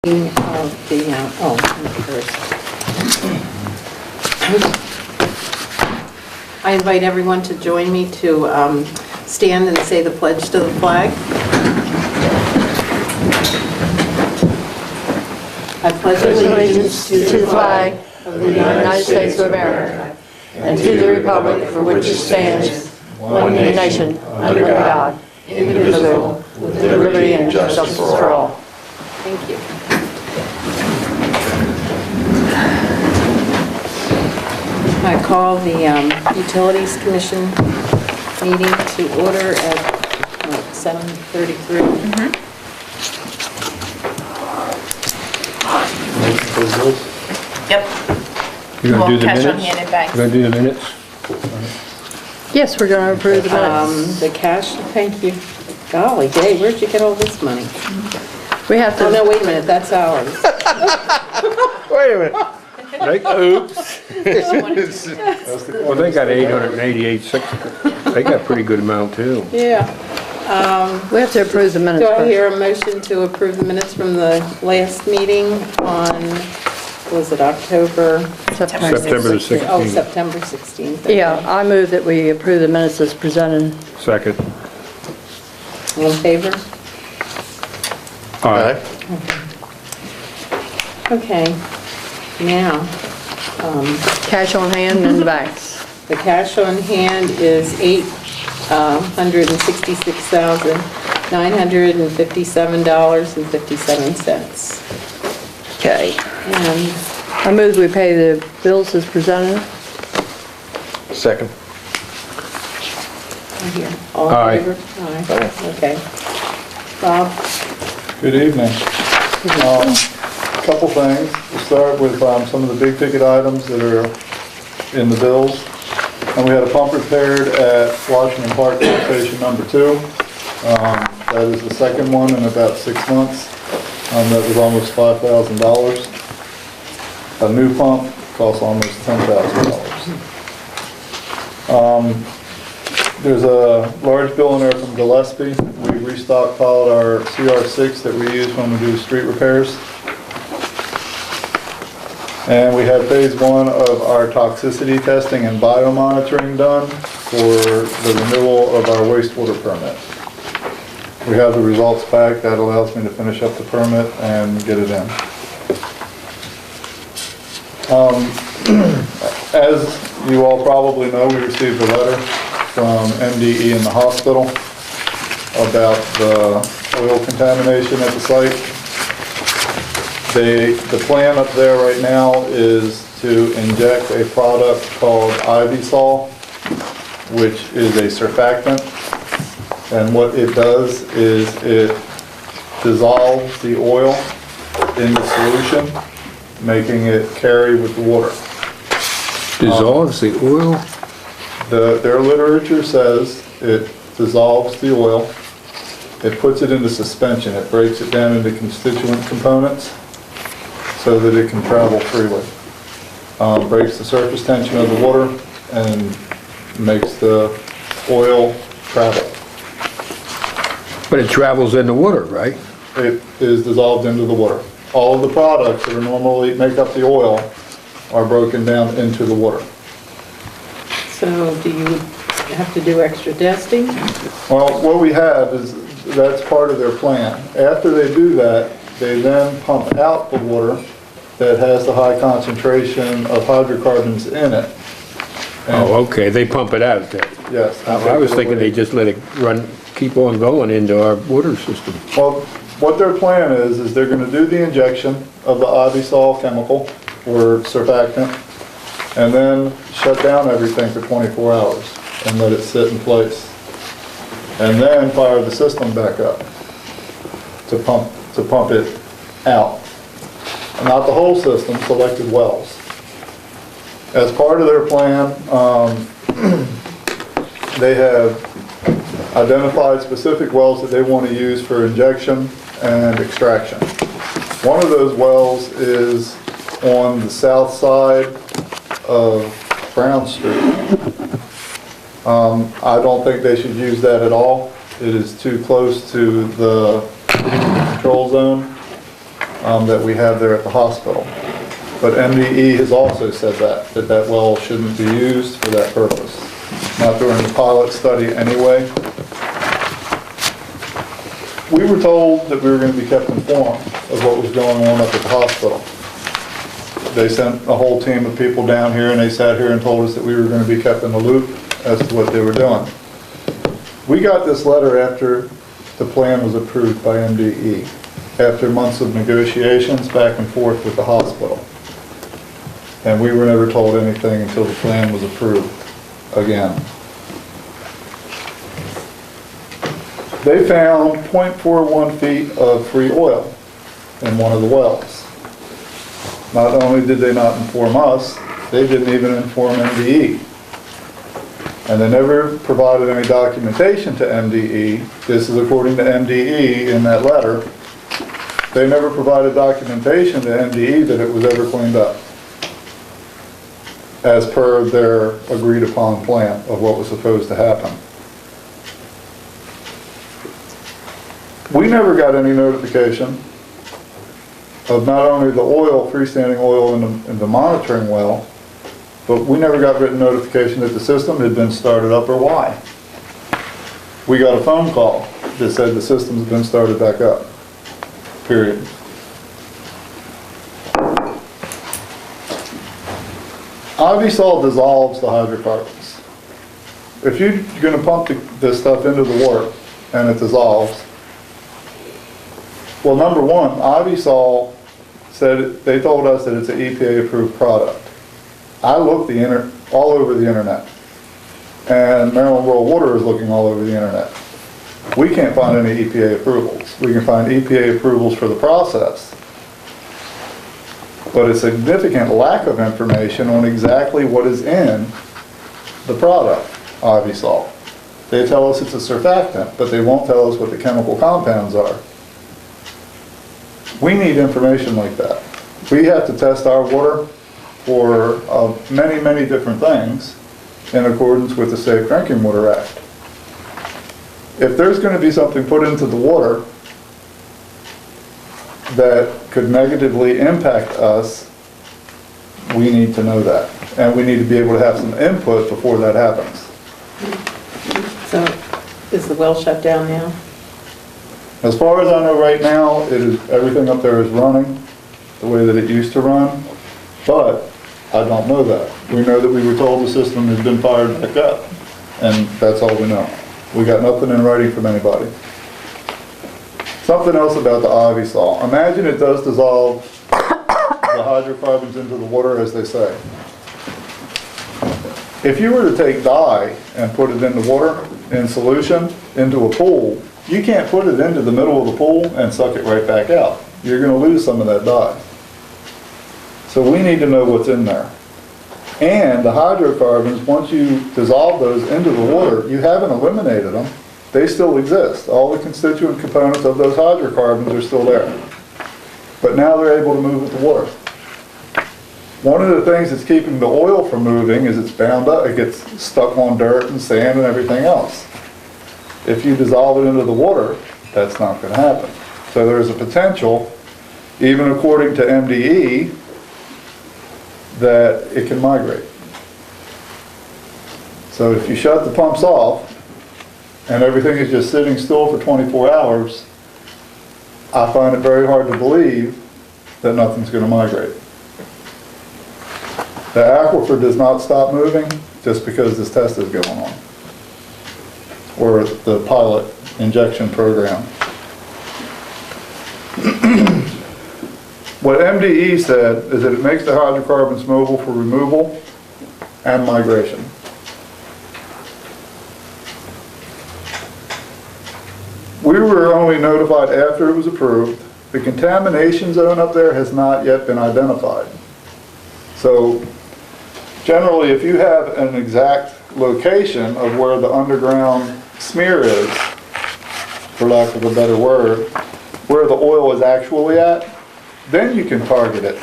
Of the, first. I invite everyone to join me to stand and say the pledge to the flag. I pledge allegiance to the flag of the United States of America and to the republic for which it stands, one nation, under God, indivisible, with liberty and justice for all. Thank you. I call the Utilities Commission meeting to order at 7:33. Yep. You're going to do the Cash on minutes? hand and bank. You're going to do the minutes? Yes, we're going to approve the minutes. The cash, thank you. Golly gee, where'd you get all this money? We have to. Oh, no, wait a minute, that's ours. Wait a minute. Oops. Well, they got 888.60. They got a pretty good amount too. Yeah. We have to approve the minutes Do I first. hear a motion to approve the minutes from the last meeting on, was it October? September. September the 16th. Oh, September 16th. okay. Yeah, I move that we approve the minutes as presented. Second. All in favor? Aye. Okay, now, Cash on hand and banks. the cash on hand is $867.57. Okay. And I move we pay the bills as presented. Second. right here, all Aye. in favor? Aye. Okay. Bob? Good evening. Couple things. We'll start with some of the big ticket items that are in the bills. And we had a pump repaired at Washington Park Pump Station number 2. That is the second one in about 6 months. That was almost $5,000. A new pump costs almost $10,000. There's a large bill in there from Gillespie. We restockpiled our CR6 that we use when we do street repairs. And we had phase 1 of our toxicity testing and biomonitoring done for the renewal of our wastewater permit. We have the results back. That allows me to finish up the permit and get it in. As you all probably know, we received a letter from MDE in the hospital about the oil contamination at the site. The plan up there right now is to inject a product called Ivysol, which is a surfactant. And what it does is it dissolves the oil in the solution, making it carry with the water. Dissolves the oil? Their literature says it dissolves the oil, it puts it into suspension, it breaks it down into constituent components so that it can travel freely. Breaks the surface tension of the water and makes the oil travel. But it travels in the water, right? It is dissolved into the water. All of the products that are normally make up the oil are broken down into the water. so do you have to do extra testing? Well, what we have is, that's part of their plan. After they do that, they then pump out the water that has the high concentration of hydrocarbons in it. Oh, okay, they pump it out then. Yes. I was thinking they just let it run, keep on going into our water system. Well, what their plan is they're going to do the injection of the Ivysol chemical or surfactant and then shut down everything for 24 hours and let it sit in place. And then fire the system back up to pump it out. Not the whole system, selected wells. As part of their plan, they have identified specific wells that they want to use for injection and extraction. One of those wells is on the south side of Brown Street. I don't think they should use that at all. It is too close to the control zone. that we have there at the hospital. But MDE has also said that well shouldn't be used for that purpose. Not during the pilot study anyway. We were told that we were going to be kept informed of what was going on up at the hospital. They sent a whole team of people down here and they sat here and told us that we were going to be kept in the loop as to what they were doing. We got this letter after the plan was approved by MDE, after months of negotiations back and forth with the hospital. And we were never told anything until the plan was approved again. They found 0.41 feet of free oil in one of the wells. Not only did they not inform us, they didn't even inform MDE. And they never provided any documentation to MDE. This is according to MDE in that letter. They never provided documentation to MDE that it was ever cleaned up, as per their agreed upon plan of what was supposed to happen. We never got any notification of not only the oil, freestanding oil in the monitoring well, but we never got written notification that the system had been started up or why. We got a phone call that said the system's been started back up, period. Avisol dissolves the hydrocarbons. If you're going to pump this stuff into the water and it dissolves, well, number one, Avisol said, they told us that it's an EPA approved product. I looked all over the internet, and Maryland Rural Water is looking all over the internet. We can't find any EPA approvals. We can find EPA approvals for the process, but a significant lack of information on exactly what is in the product, Avisol. They tell us it's a surfactant, but they won't tell us what the chemical compounds are. We need information like that. We have to test our water for many, many different things in accordance with the Safe Drinking Water Act. If there's going to be something put into the water that could negatively impact us, we need to know that. And we need to be able to have some input before that happens. So is the well shut down now? As far as I know right now, everything up there is running the way that it used to run, but I don't know that. We know that we were told the system has been fired back up, and that's all we know. We got nothing in writing from anybody. Something else about the Avisol. Imagine it does dissolve the hydrocarbons into the water, as they say. If you were to take dye and put it in the water, in solution, into a pool, you can't put it into the middle of the pool and suck it right back out. You're going to lose some of that dye. So we need to know what's in there. And the hydrocarbons, once you dissolve those into the water, you haven't eliminated them. They still exist. All the constituent components of those hydrocarbons are still there. But now they're able to move with the water. One of the things that's keeping the oil from moving is it's bound up. It gets stuck on dirt and sand and everything else. If you dissolve it into the water, that's not going to happen. So there's a potential, even according to MDE, that it can migrate. So if you shut the pumps off and everything is just sitting still for 24 hours, I find it very hard to believe that nothing's going to migrate. The aquifer does not stop moving just because this test is going on, or the pilot injection program. What MDE said is that it makes the hydrocarbons mobile for removal and migration. We were only notified after it was approved. The contamination zone up there has not yet been identified. So generally, if you have an exact location of where the underground smear is, for lack of a better word, where the oil is actually at, then you can target it,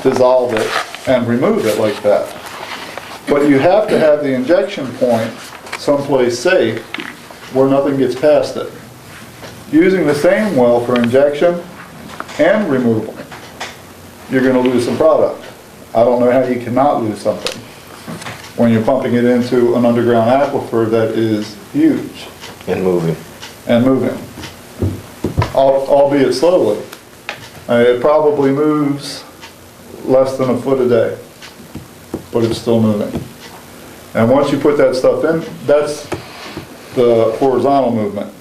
dissolve it, and remove it like that. But you have to have the injection point someplace safe where nothing gets past it. Using the same well for injection and remove them, you're gonna lose some product. I don't know how you cannot lose something when you're pumping it into an underground aquifer that is huge And moving. and moving, albeit slowly. It probably moves less than a foot a day, but it's still moving. And once you put that stuff in, that's the horizontal movement.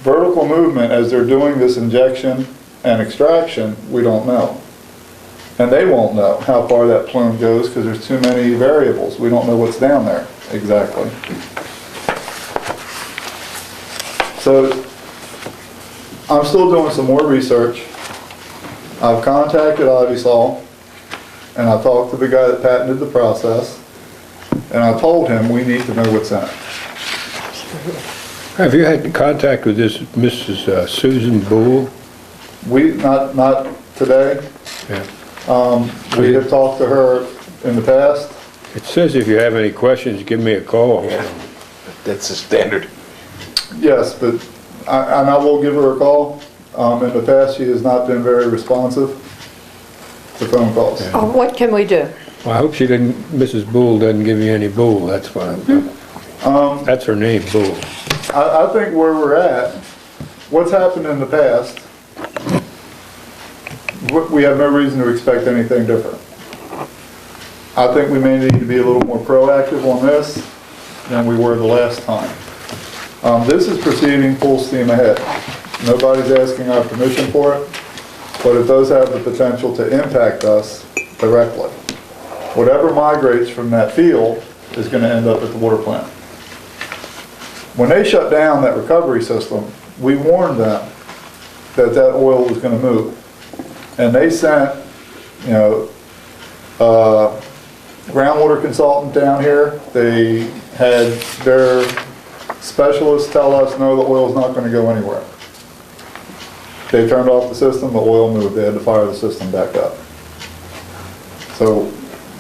Vertical movement, as they're doing this injection and extraction, we don't know. And they won't know how far that plume goes because there's too many variables. We don't know what's down there exactly. So I'm still doing some more research. I've contacted Avisol, and I talked to the guy that patented the process, and I told him we need to know what's in it. Have you had contact with this Mrs. Susan Boole? Not today. Yeah. We have talked to her in the past. It says if you have any questions, give me a call. That's the standard. Yes, but, and I will give her a call. In the past, she has not been very responsive to phone calls. What can we do? Well, I hope Mrs. Boole doesn't give you any bull, that's what that's her name, Boole. I think where we're at, what's happened in the past, we have no reason to expect anything different. I think we may need to be a little more proactive on this than we were the last time. This is proceeding full steam ahead. Nobody's asking our permission for it, but it does have the potential to impact us directly. Whatever migrates from that field is going to end up at the water plant. When they shut down that recovery system, we warned them that that oil was going to move. And they sent, groundwater consultant down here. They had their specialists tell us, no, the oil's not going to go anywhere. They turned off the system, the oil moved. They had to fire the system back up. So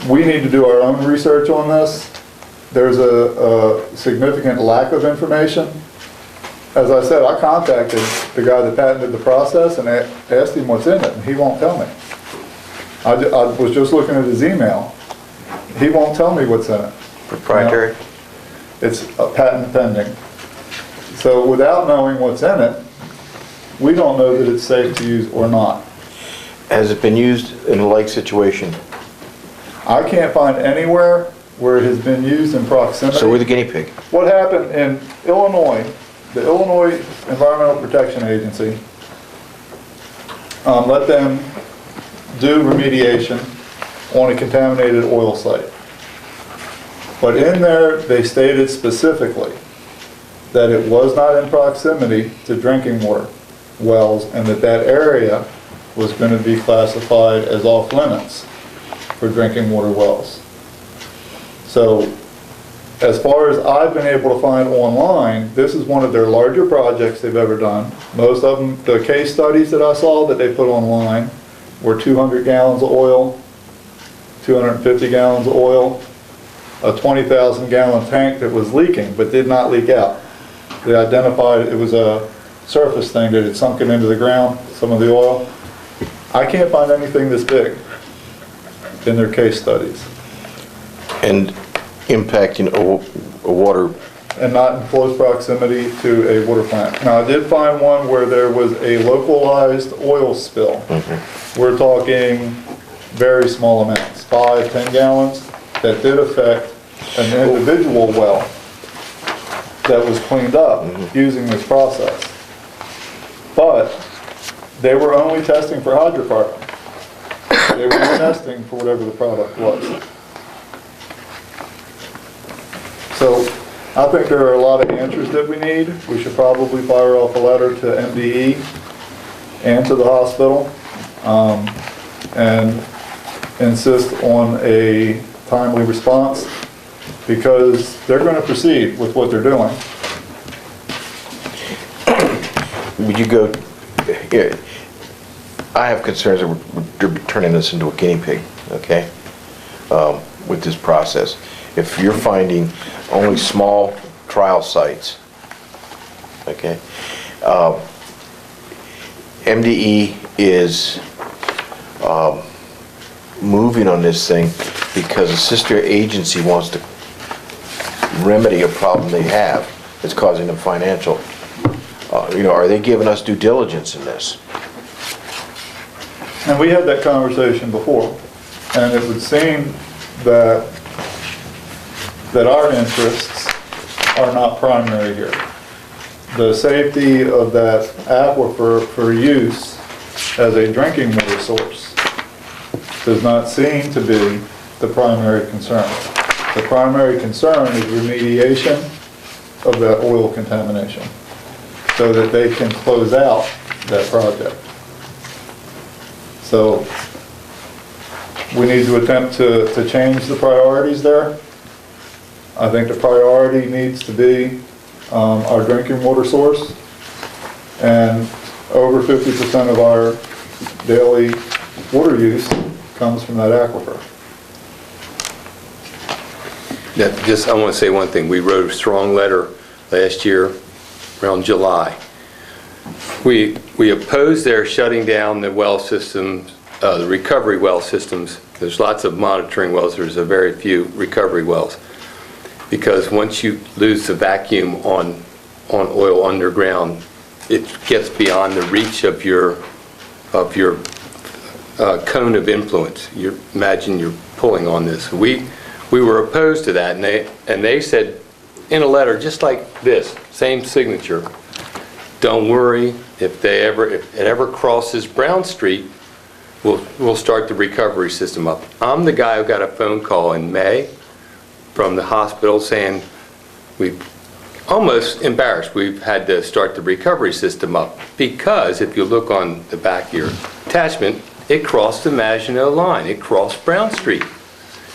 we need to do our own research on this. There's a significant lack of information. As I said, I contacted the guy that patented the process and asked him what's in it, and he won't tell me. I was just looking at his email. He won't tell me what's in it. Proprietary? It's a patent pending. So without knowing what's in it, we don't know that it's safe to use or not. Has it been used in a like situation? I can't find anywhere where it has been used in proximity. So we're the guinea pig. What happened in Illinois, the Illinois Environmental Protection Agency let them do remediation on a contaminated oil site. But in there, they stated specifically that it was not in proximity to drinking water wells and that that area was going to be classified as off limits for drinking water wells. So as far as I've been able to find online, this is one of their larger projects they've ever done. Most of them, the case studies that I saw that they put online were 200 gallons of oil, 250 gallons of oil, a 20,000 gallon tank that was leaking but did not leak out. They identified it was a surface thing that had sunken into the ground, some of the oil. I can't find anything this big in their case studies. And impacting a water, And not in close proximity to a water plant. Now, I did find one where there was a localized oil spill. We're talking very small amounts, 5, 10 gallons, that did affect an individual well that was cleaned up using this process. But they were only testing for hydrocarbon. They weren't testing for whatever the product was. So I think there are a lot of answers that we need. We should probably fire off a letter to MDE and to the hospital and insist on a timely response because they're going to proceed with what they're doing. would you go, yeah, I have concerns that we're turning this into a guinea pig, okay, with this process. If you're finding only small trial sites, okay, MDE is moving on this thing because a sister agency wants to remedy a problem they have that's causing them financial. Are they giving us due diligence in this? And we had that conversation before, and it would seem that our interests are not primary here. The safety of that aquifer for use as a drinking water source does not seem to be the primary concern. The primary concern is remediation of that oil contamination so that they can close out that project. So we need to attempt to change the priorities there. I think the priority needs to be our drinking water source, and over 50% of our daily water use comes from that aquifer. I want to say one thing. We wrote a strong letter last year around July. We opposed their shutting down the well systems, the recovery well systems. There's lots of monitoring wells. There's a very few recovery wells. Because once you lose the vacuum on oil underground, it gets beyond the reach of your cone of influence. Imagine you're pulling on this. We were opposed to that, and they said in a letter just like this, same signature, don't worry, if it ever crosses Brown Street, we'll start the recovery system up. I'm the guy who got a phone call in May from the hospital saying we've almost embarrassed. We've had to start the recovery system up because if you look on the back of your attachment, it crossed the Maginot line. It crossed Brown Street.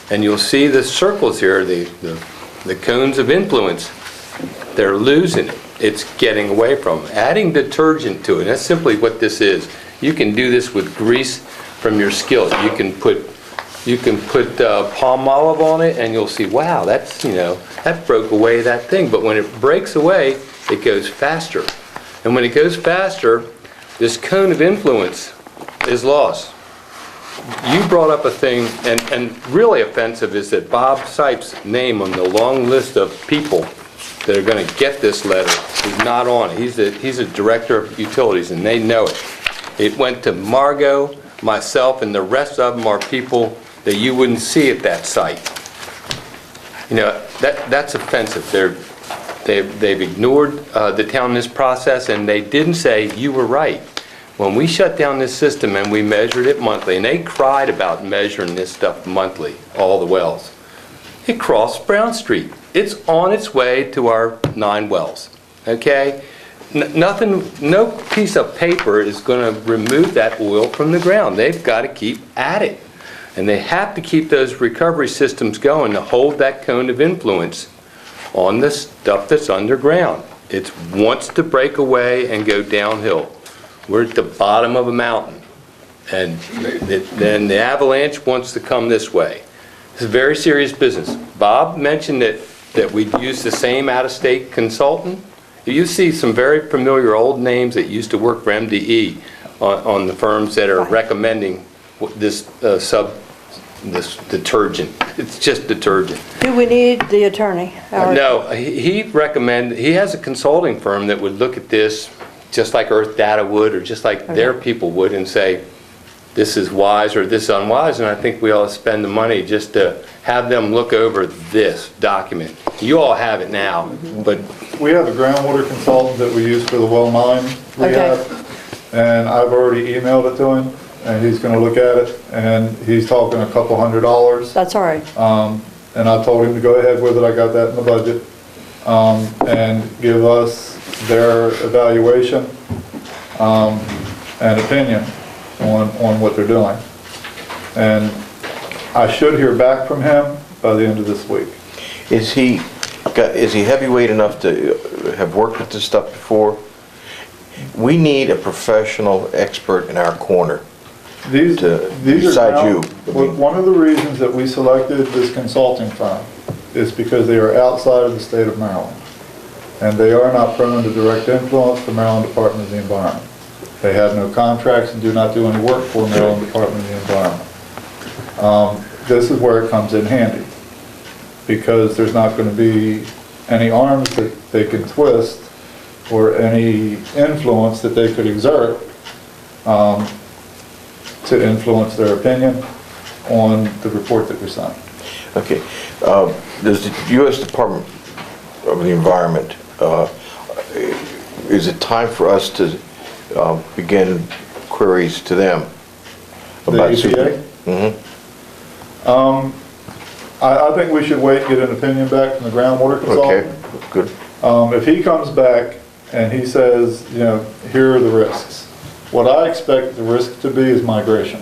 And you'll see the circles here, the cones of influence. They're losing it. It's getting away from them. Adding detergent to it, that's simply what this is. You can do this with grease from your skillet. You can put palm olive on it and you'll see, wow, that broke away that thing. But when it breaks away, it goes faster. And when it goes faster, this cone of influence is lost. You brought up a thing, and really offensive is that Bob Sipes' name on the long list of people that are going to get this letter is not on it. He's a director of utilities, and they know it. It went to Margot, myself, and the rest of them are people that you wouldn't see at that site. That's offensive. They've ignored the town in this process, and they didn't say, you were right. When we shut down this system and we measured it monthly, and they cried about measuring this stuff monthly, all the wells, it crossed Brown Street. It's on its way to our 9 wells, okay? No piece of paper is going to remove that oil from the ground. They've got to keep at it. And they have to keep those recovery systems going to hold that cone of influence on the stuff that's underground. It wants to break away and go downhill. We're at the bottom of a mountain, and then the avalanche wants to come this way. It's a very serious business. Bob mentioned that we'd use the same out-of-state consultant. You see some very familiar old names that used to work for MDE on the firms that are recommending this detergent. It's just detergent. Do we need the attorney? No, he has a consulting firm that would look at this just like Earth Data would, or just like their people would, and say, this is wise or this is unwise, and I think we ought to spend the money just to have them look over this document. You all have it now, but... We have a groundwater consultant that we use for the well 9 rehab, and I've already emailed it to him, and he's going to look at it, and he's talking a couple $100. That's all right. And I told him to go ahead with it. I got that in the budget, and give us their evaluation and opinion on what they're doing. And I should hear back from him by the end of this week. Is he heavyweight enough to have worked with this stuff before? We need a professional expert in our corner. These Besides are now, you. one of the reasons that we selected this consulting firm is because they are outside of the state of Maryland. And they are not prone to direct influence from Maryland Department of the Environment. They have no contracts and do not do any work for Maryland Department of the Environment. This is where it comes in handy, because there's not going to be any arms that they can twist or any influence that they could exert to influence their opinion on the report that we sent. Okay. Does the U.S. Department of the Environment, is it time for us to begin queries to them? The about EPA? Mm-hmm. I think we should wait, get an opinion back from the groundwater Okay, consultant. good. If he comes back and he says, you know, here are the risks, what I expect the risk to be is migration.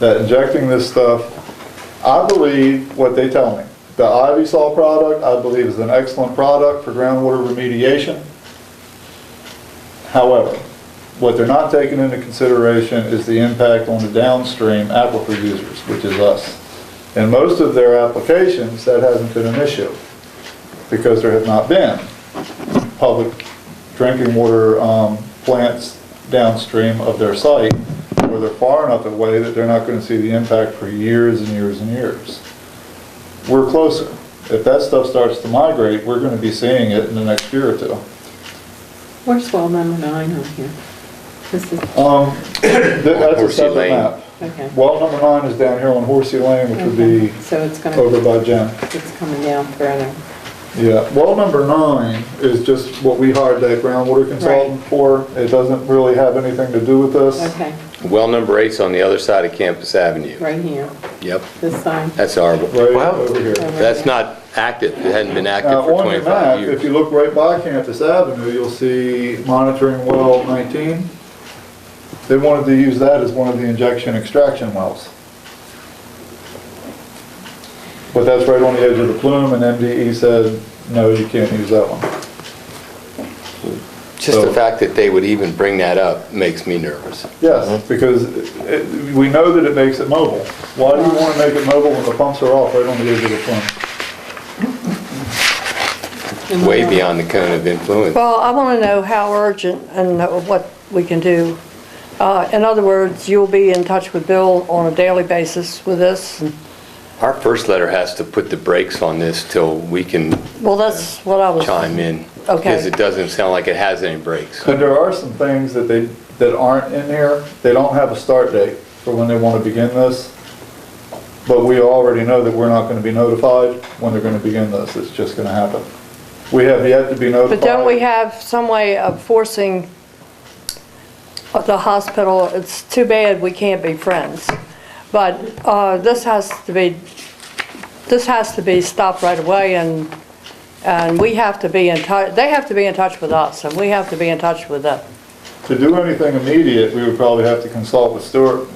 That injecting this stuff, I believe what they tell me. The Ivy-Sol product, I believe, is an excellent product for groundwater remediation. However, what they're not taking into consideration is the impact on the downstream aquifer users, which is us. In most of their applications, that hasn't been an issue, because there have not been public drinking water plants downstream of their site, where they're far enough away that they're not going to see the impact for years and years and years. We're closer. If that stuff starts to migrate, we're going to be seeing it in the next year or two. Where's well number 9 on here? This is, That's a Horsey separate Lane. map. okay. Well, number 9 is down here on Horsey Lane, which would be Okay. So it's over gonna, by Jen. it's coming down further. Yeah, well, number 9 is just what we hired that groundwater consultant for. It doesn't really have anything to do with this. Okay, Well, number 8's on the other side of Campus Avenue. right here, Yep, this side. that's our, Right Wow. over here. that's not active, it hadn't been active Now, for on your 25 map, if years. you look right by Campus Avenue, you'll see monitoring well 19. They wanted to use that as one of the injection extraction wells. But that's right on the edge of the plume, and MDE said, no, you can't use that one. Just the fact that they would even bring that up makes me nervous. Yes, because we know that it makes it mobile. Why do you want to make it mobile when the pumps are off right on the edge of the plume? Way beyond the cone of influence. Well, I want to know how urgent and what we can do. In other words, you'll be in touch with Bill on a daily basis with this? Our first letter has to put the brakes on this till we can Well, that's what I was... chime in. Okay. Because it doesn't sound like it has any brakes. And there are some things that aren't in here. They don't have a start date for when they want to begin this. But we already know that we're not going to be notified when they're going to begin this. It's just going to happen. We have yet to be notified. But don't we have some way of forcing the hospital? It's too bad we can't be friends. But this has to be stopped right away, and we have to be in touch. They have to be in touch with us, and we have to be in touch with them. To do anything immediate, we would probably have to consult with Stuart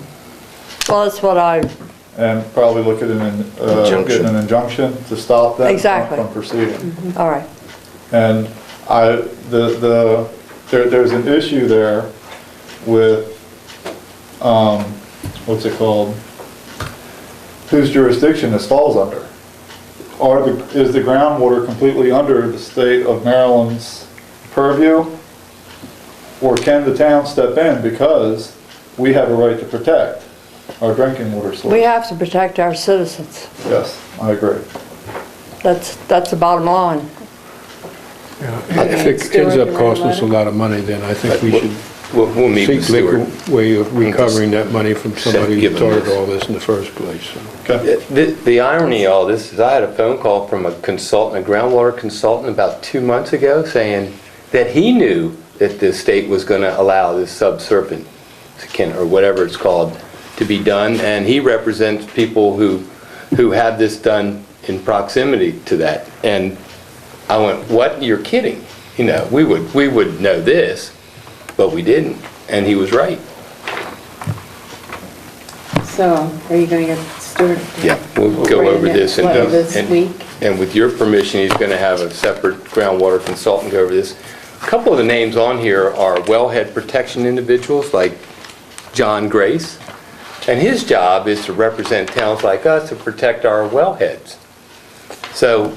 Well, that's what I... and probably look at Injunction. getting an injunction to stop them Exactly. from proceeding. All right. And there's an issue there with, what's it called? Whose jurisdiction this falls under? Is the groundwater completely under the state of Maryland's purview? Or can the town step in because we have a right to protect our drinking water source? We have to protect our citizens. Yes, I agree. That's the bottom line. If it ends up costing us a lot of money, then I think we should We'll meet with seek legal Stuart. way of recovering that money from somebody who Give them started this. all this in the first place. so. Okay. The irony of all this is I had a phone call from a consultant, a groundwater consultant about 2 months ago saying that he knew that the state was going to allow this subsurfing, or whatever it's called, to be done, and he represents people who have this done in proximity to that. And I went, what? You're kidding. You know, we would know this, but we didn't. And he was right. So, are you gonna get Stuart? Yeah, we'll go over this and What, this week? And with your permission, he's going to have a separate groundwater consultant go over this. A couple of the names on here are wellhead protection individuals like John Grace, and his job is to represent towns like us to protect our wellheads. So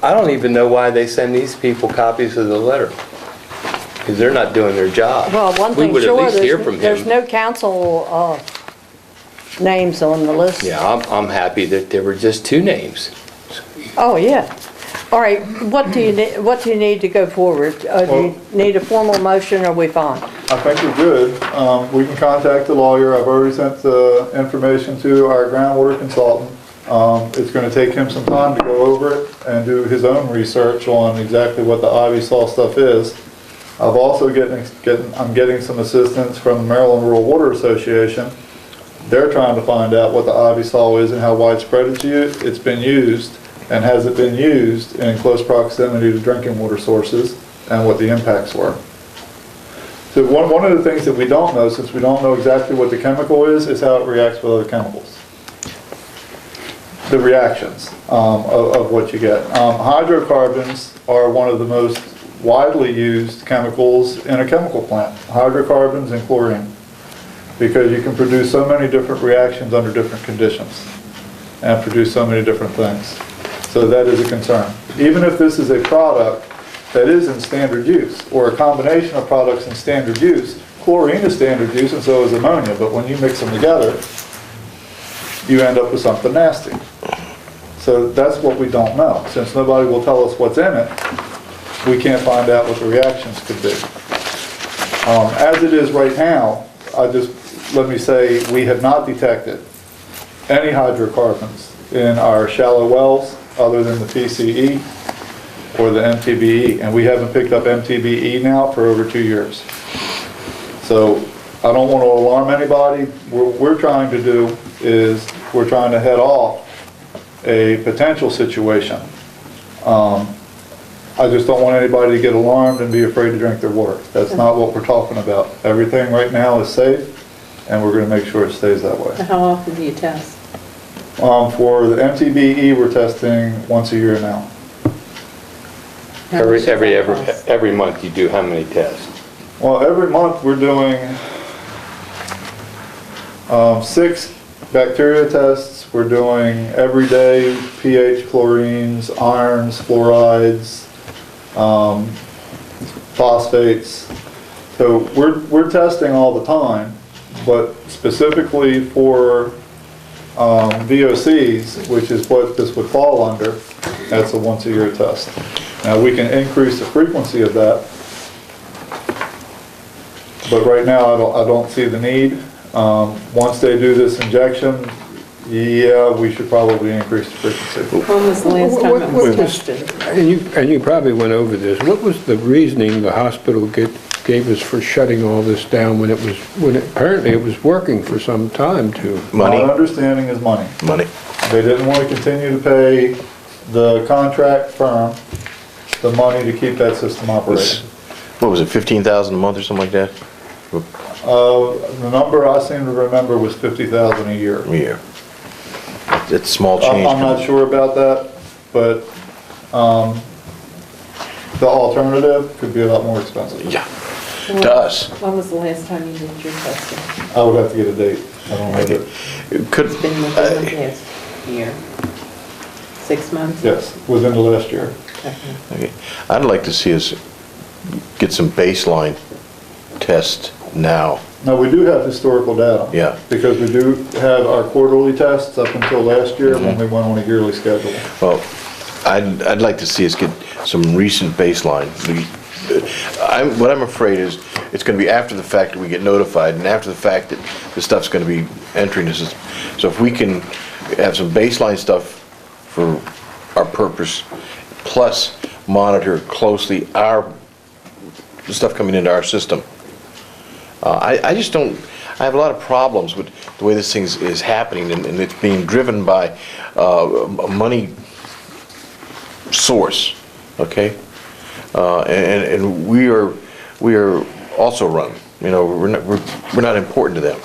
I don't even know why they send these people copies of the letter. because they're not doing their job. Well, one We thing would at sure, least hear from there's him. no council names on the list. Yeah, I'm happy that there were just 2 names. Oh, yeah. All right, what do you need to go forward? Do you need a formal motion, or are we fine? I think we're good. We can contact the lawyer. I've already sent the information to our groundwater consultant. It's gonna take him some time to go over it and do his own research on exactly what the Ivy Sol stuff is. I've also I'm getting some assistance from the Maryland Rural Water Association. They're trying to find out what the Ivy Sol is and how widespread it's been used, and has it been used in close proximity to drinking water sources, and what the impacts were. So one of the things that we don't know, since we don't know exactly what the chemical is how it reacts with other chemicals. The reactions of what you get. Hydrocarbons are one of the most widely used chemicals in a chemical plant. Hydrocarbons and chlorine. Because you can produce so many different reactions under different conditions and produce so many different things. So that is a concern. Even if this is a product that is in standard use, or a combination of products in standard use, chlorine is standard use and so is ammonia, but when you mix them together, you end up with something nasty. So that's what we don't know. Since nobody will tell us what's in it, we can't find out what the reactions could be. As it is right now, let me say, we have not detected any hydrocarbons in our shallow wells other than the PCE or the MTBE, and we haven't picked up MTBE now for over 2 years. So I don't want to alarm anybody. What we're trying to do is we're trying to head off a potential situation. I just don't want anybody to get alarmed and be afraid to drink their water. That's not what we're talking about. Everything right now is safe, and we're going to make sure it stays that way. How often do you test? For the MTBE, we're testing once a year now. How much does that cost? Every month you do how many tests? Well, every month we're doing 6 bacteria tests. We're doing everyday pH, chlorines, irons, fluorides, phosphates. So we're testing all the time, but specifically for VOCs, which is what this would fall under, that's a once a year test. Now we can increase the frequency of that, but right now I don't see the need. Once they do this injection, yeah, we should probably increase the frequency. When was the last time it was tested? And you probably went over this. What was the reasoning the hospital gave us for shutting all this down when apparently it was working for some time too? My Money, understanding is money. money. They didn't want to continue to pay the contract firm the money to keep that system operating. What was it, 15,000 a month or something like that? The number I seem to remember was 50,000 a year. Yeah. It's small change. I'm not sure about that, but the alternative could be a lot more expensive. Yeah, to us. When was the last time you did your testing? I would have to get a date. I don't have it. It could, It's been within the past year? 6 months? Yes, within the last year. okay. I'd like to see us get some baseline tests now. Now, we do have historical data. Yeah. Because we do have our quarterly tests up until last year when we went on a yearly schedule. Well, I'd like to see us get some recent baseline. What I'm afraid is, it's gonna be after the fact that we get notified, and after the fact that the stuff's gonna be entering the system. So if we can have some baseline stuff for our purpose, plus monitor closely the stuff coming into our system. I just don't, I have a lot of problems with the way this thing is happening, and it's being driven by a money source, okay? And we are also run, you know, we're not important to them.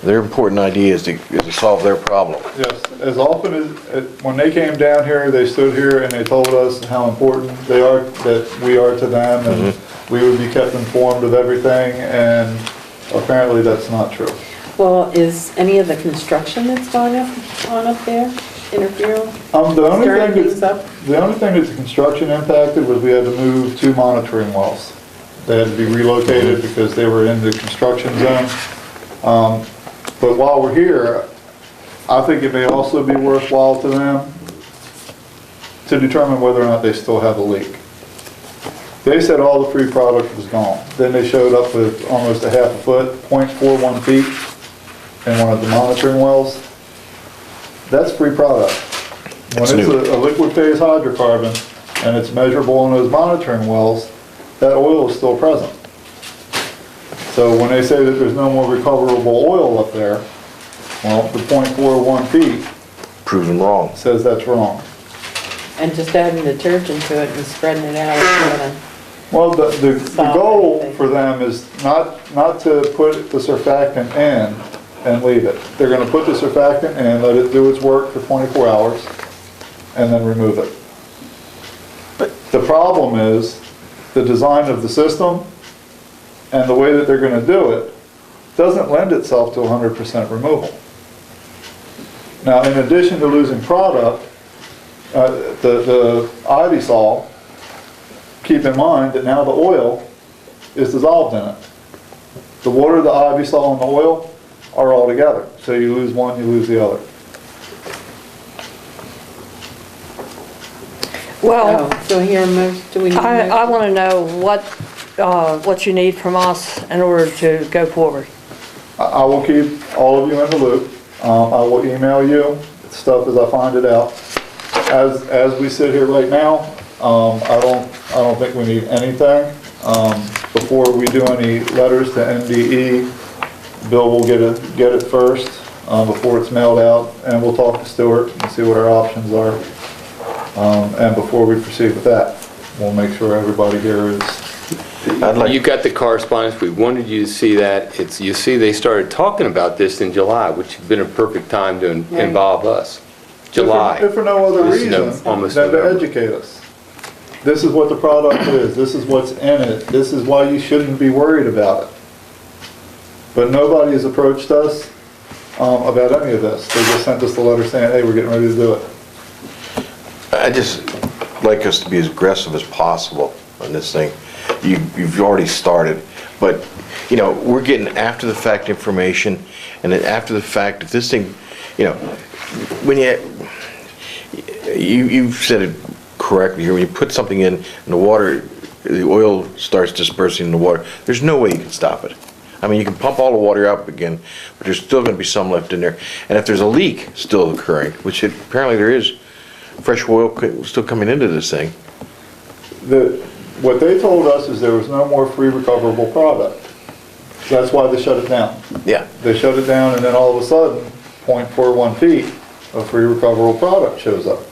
Their important idea is to solve their problem. Yes, as often as, when they came down here, they stood here and they told us how important they are, that we are to them, and we would be kept informed of everything, and apparently that's not true. Well, is any of the construction that's going on up there interfering? The only thing that the construction impacted was we had to move 2 monitoring wells. They had to be relocated because they were in the construction zone. But while we're here, I think it may also be worthwhile to them to determine whether or not they still have a leak. They said all the free product was gone. Then they showed up with almost a half a foot, 0.41 feet in one of the monitoring wells. That's free product. When it's a liquid phase hydrocarbon and it's measurable in those monitoring wells, that oil is still present. So when they say that there's no more recoverable oil up there, well, the 0.41 feet Proven wrong. says that's wrong. And just adding detergent to it and spreading it out is gonna, Well, the Solve goal anything. for them is not to put the surfactant in and leave it. They're gonna put the surfactant in, let it do its work for 24 hours, and then remove it. The problem is the design of the system and the way that they're gonna do it doesn't lend itself to 100% removal. Now, in addition to losing product, the Ivysol, keep in mind that now the oil is dissolved in it. The water, the Ivysol, and the oil are all together. So you lose one, you lose the other. Well, do we hear a motion, do we need a motion? I want to know what you need from us in order to go forward. I will keep all of you in the loop. I will email you stuff as I find it out. As we sit here right now, I don't think we need anything. Before we do any letters to NDE, Bill will get it first, before it's mailed out, and we'll talk to Stuart and see what our options are. And before we proceed with that, we'll make sure everybody here is, You got the correspondence, we wanted you to see that. You see, they started talking about this in July, which would have been a perfect time to involve us. July. if for no other This is reason almost than to November. educate us. This is what the product is, this is what's in it, this is why you shouldn't be worried about it. But nobody has approached us about any of this. They just sent us the letter saying, hey, we're getting ready to do it. I just like us to be as aggressive as possible on this thing. You've already started, but, you know, we're getting after the fact information, and then after the fact, if this thing, you know, when you've said it correctly here, when you put something in and the water, the oil starts dispersing in the water, there's no way you can stop it. I mean, you can pump all the water out again, but there's still gonna be some left in there. And if there's a leak still occurring, which apparently there is, fresh oil still coming into this thing. What they told us is there was no more free recoverable product. That's why they shut it down. Yeah. They shut it down, and then all of a sudden, 0.41 feet of free recoverable product shows up.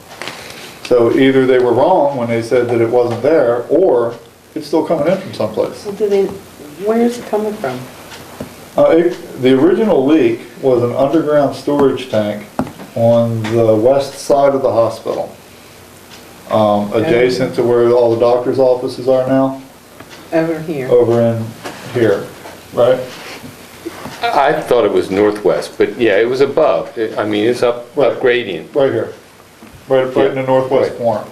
So either they were wrong when they said that it wasn't there, or it's still coming in from someplace. Well, where is it coming from? The original leak was an underground storage tank on the west side of the hospital, adjacent to where all the doctor's offices are now, Over here. over in here, right? I thought it was northwest, but yeah, it was above. I mean, it's up gradient. Right here, right in the northwest corner.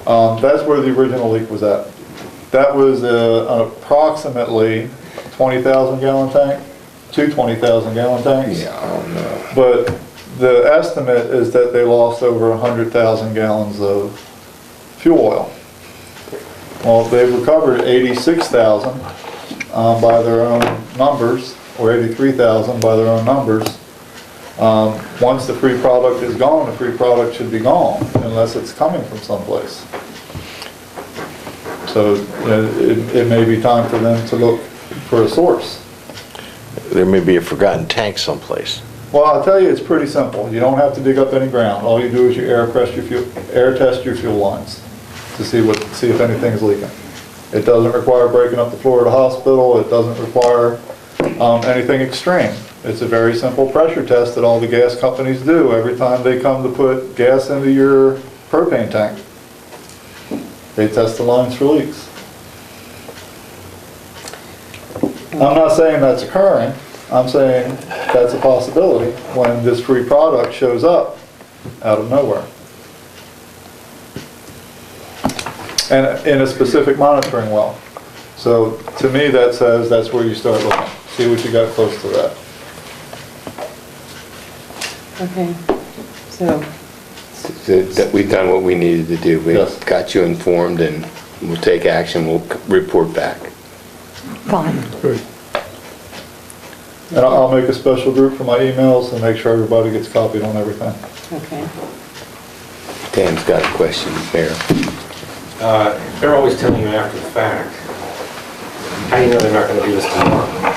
That's where the original leak was at. That was an approximately 20,000 gallon tank, two 20,000 gallon tanks. Yeah, I don't know. But the estimate is that they lost over 100,000 gallons of fuel oil. Well, they've recovered 86,000 by their own numbers, or 83,000 by their own numbers. Once the free product is gone, the free product should be gone, unless it's coming from someplace. So it may be time for them to look for a source. There may be a forgotten tank someplace. Well, I'll tell you, it's pretty simple. You don't have to dig up any ground. All you do is you air test your fuel lines to see if anything's leaking. It doesn't require breaking up the floor of the hospital. It doesn't require anything extreme. It's a very simple pressure test that all the gas companies do every time they come to put gas into your propane tank. They test the lines for leaks. I'm not saying that's occurring. I'm saying that's a possibility when this free product shows up out of nowhere. And in a specific monitoring well. So to me, that says that's where you start looking, see what you got close to that. Okay, so, That we've done what we needed to do. We Yes. got you informed, and we'll take action, we'll report back. Fine. Good. And I'll make a special group for my emails and make sure everybody gets copied on everything. okay. Dan's got a question, Mayor. They're always telling you after the fact. How do you know they're not gonna do this tomorrow?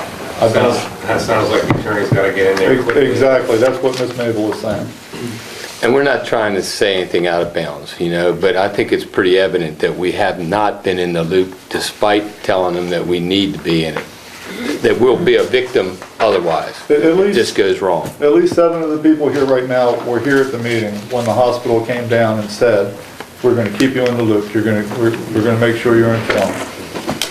That sounds like the attorney's gotta get in there quickly. Exactly, that's what Ms. Mabel was saying. And we're not trying to say anything out of bounds, but I think it's pretty evident that we have not been in the loop despite telling them that we need to be in it. That we'll be a victim otherwise. At least- This goes wrong. At least 7 of the people here right now were here at the meeting when the hospital came down and said, we're gonna keep you in the loop, we're gonna make sure you're informed.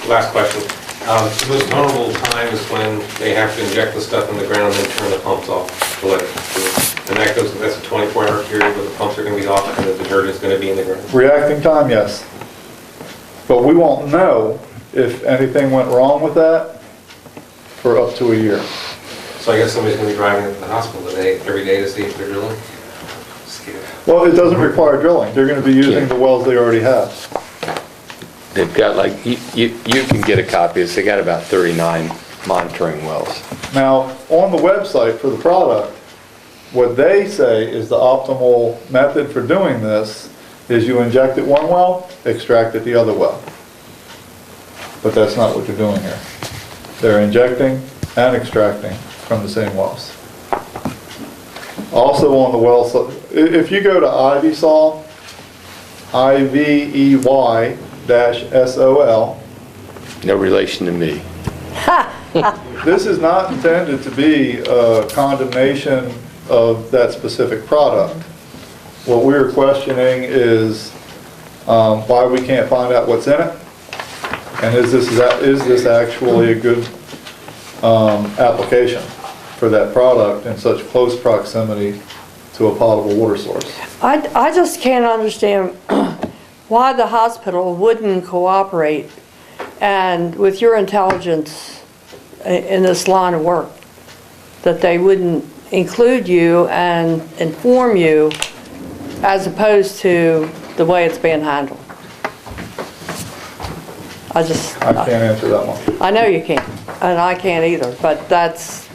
Last question. The most vulnerable time is when they have to inject the stuff in the ground and then turn the pumps off to let it through. And that's a 24-hour period where the pumps are gonna be off and the detergent's gonna be in the ground. Reacting time, yes. But we won't know if anything went wrong with that for up to a year. So I guess somebody's gonna be driving to the hospital every day to see if they're drilling? Scared. Well, it doesn't require drilling, they're gonna be using the wells they already have. They've got you can get a copy, they got about 39 monitoring wells. Now, on the website for the product, what they say is the optimal method for doing this is you inject it one well, extract it the other well. But that's not what you're doing here. They're injecting and extracting from the same wells. Also on the well, if you go to Ivysol, IVEY-SOL, No relation to me. this is not intended to be a condemnation of that specific product. What we're questioning is why we can't find out what's in it, and is this actually a good application for that product in such close proximity to a potable water source? I just can't understand why the hospital wouldn't cooperate and with your intelligence in this line of work, that they wouldn't include you and inform you as opposed to the way it's being handled. I can't answer that one. I know you can't, and I can't either, but that's,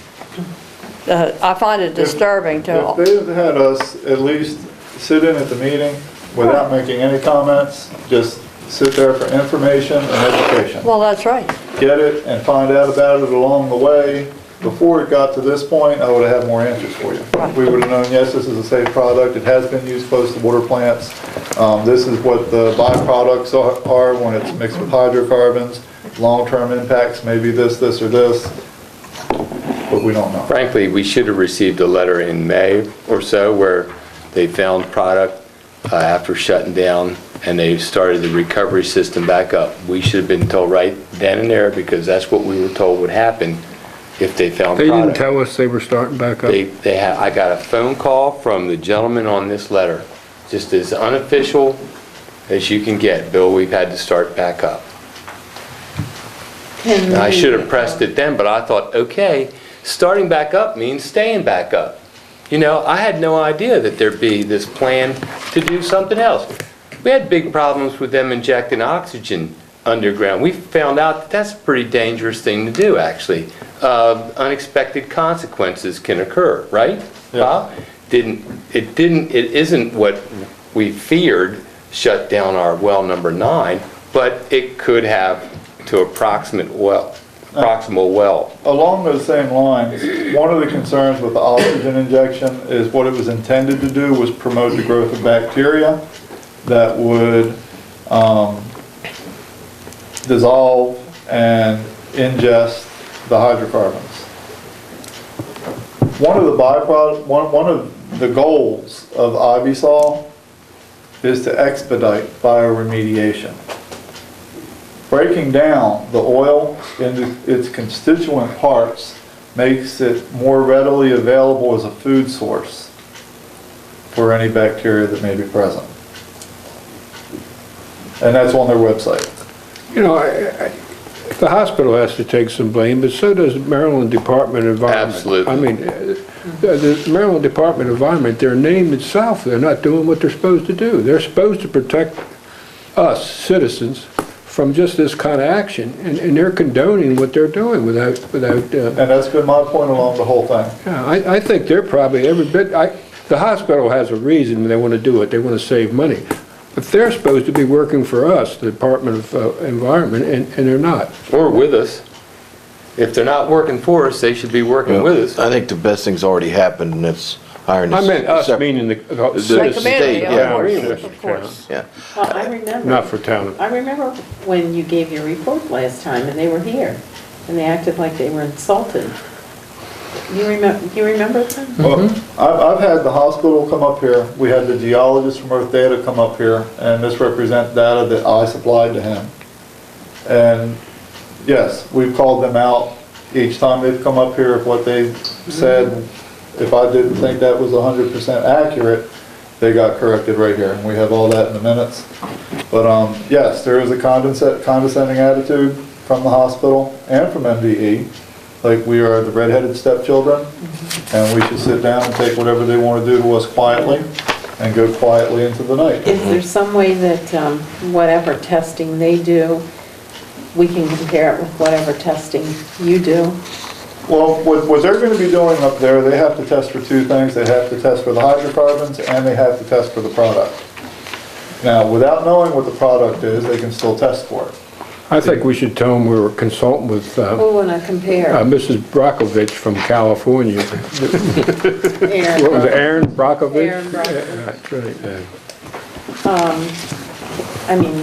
I find it disturbing to. If they had us at least sit in at the meeting without making any comments, just sit there for information and education. Well, that's right. Get it and find out about it along the way. Before it got to this point, I would have had more answers for you. We would have known, yes, this is a safe product, it has been used close to water plants. This is what the byproducts are when it's mixed with hydrocarbons. Long-term impacts, maybe this, or this, but we don't know. Frankly, we should have received a letter in May or so where they found product after shutting down and they started the recovery system back up. We should have been told right then and there because that's what we were told would happen if they found They product. didn't tell us they were starting back up? I got a phone call from the gentleman on this letter, just as unofficial as you can get. Bill, we've had to start back up. And I should have pressed it then, but I thought, okay, starting back up means staying back up. I had no idea that there'd be this plan to do something else. We had big problems with them injecting oxygen underground. We found out that that's a pretty dangerous thing to do, actually. Unexpected consequences can occur, right? Yeah. Bob? It isn't what we feared shut down our well number 9, but it could have to proximal well. Along those same lines, one of the concerns with the oxygen injection is what it was intended to do was promote the growth of bacteria that would dissolve and ingest the hydrocarbons. One of the one of the goals of Ivysol is to expedite bioremediation. Breaking down the oil into its constituent parts makes it more readily available as a food source for any bacteria that may be present. And that's on their website. the hospital has to take some blame, but so does Maryland Department of Environment. Absolutely. I mean, the Maryland Department of Environment, their name itself, they're not doing what they're supposed to do. They're supposed to protect us, citizens, from just this kind of action, and they're condoning what they're doing without, And that's been my point along the whole thing. yeah, I think they're probably every bit, the hospital has a reason they want to do it, they want to save money. But they're supposed to be working for us, the Department of Environment, and they're not. Or with us. If they're not working for us, they should be working with us. I think the best thing's already happened, and it's hiring. I meant us, separate- meaning the The citizens. community, state, of yeah. course, of course. Yeah. Well, I remember. Not for town. I remember when you gave your report last time and they were here and they acted like they were insulted. You remember that? Well, I've had the hospital come up here, we had the geologist from Earth Data come up here and misrepresent data that I supplied to him. And yes, we've called them out each time they've come up here if what they said, if I didn't think that was 100% accurate, they got corrected right here, and we have all that in the minutes. But yes, there is a condescending attitude from the hospital and from MDE, like we are the redheaded stepchildren, and we should sit down and take whatever they want to do to us quietly, and go quietly into the night. Is there some way that whatever testing they do, we can compare it with whatever testing you do? Well, what they're going to be doing up there, they have to test for two things. They have to test for the hydrocarbons and they have to test for the product. Now, without knowing what the product is, they can still test for it. I think we should tell them we were consulting with We want to compare. Mrs. Brockovich from California. Aaron What was it, Brock- Aaron Brockovich? Aaron Brockovich. Yeah, that's right, yeah. I mean,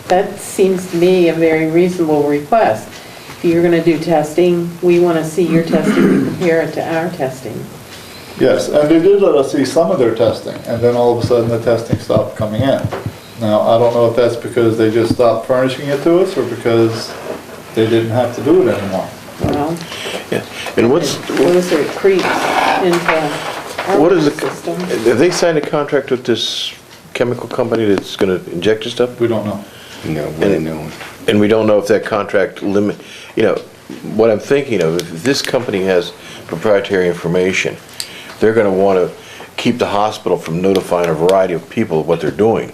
that seems to me a very reasonable request. If you're going to do testing, we want to see your testing and compare it to our testing. Yes, and they did let us see some of their testing, and then all of a sudden the testing stopped coming in. Now, I don't know if that's because they just stopped furnishing it to us or because they didn't have to do it anymore. Well, Yeah. And what's, those are creeps into our what is the, system. have they signed a contract with this chemical company that's gonna inject your stuff? We don't know. No, really no one. And we don't know if that contract limit, you know, what I'm thinking of, if this company has proprietary information, they're gonna wanna keep the hospital from notifying a variety of people of what they're doing.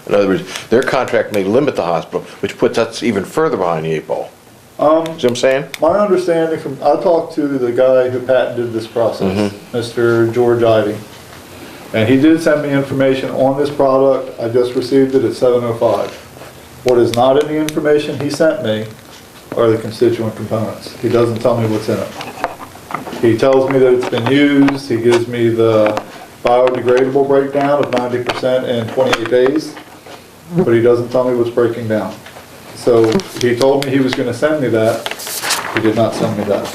In other words, their contract may limit the hospital, which puts us even further behind the eight ball. See what I'm saying? My understanding from, I talked to the guy who patented this process, Mr. George Ivy. And he did send me information on this product. I just received it at 7:05. What is not in the information he sent me are the constituent components. He doesn't tell me what's in it. He tells me that it's been used. He gives me the biodegradable breakdown of 90% in 28 days, but he doesn't tell me what's breaking down. So he told me he was going to send me that. He did not send me that.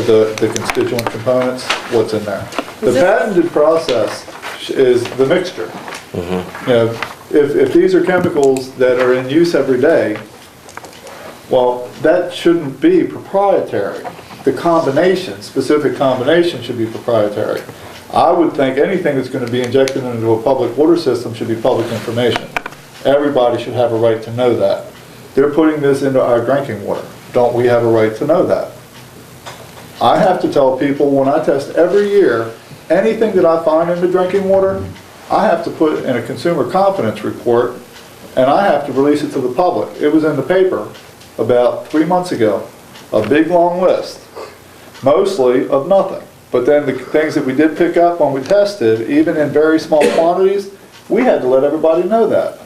The constituent components, what's in there. The patented process is the mixture. You know, if these are chemicals that are in use every day, well, that shouldn't be proprietary. The combination, specific combination should be proprietary. I would think anything that's going to be injected into a public water system should be public information. Everybody should have a right to know that. They're putting this into our drinking water. Don't we have a right to know that? I have to tell people when I test every year, anything that I find in the drinking water, I have to put in a consumer confidence report and I have to release it to the public. It was in the paper about 3 months ago, a big long list, mostly of nothing. But then the things that we did pick up when we tested, even in very small quantities, we had to let everybody know that.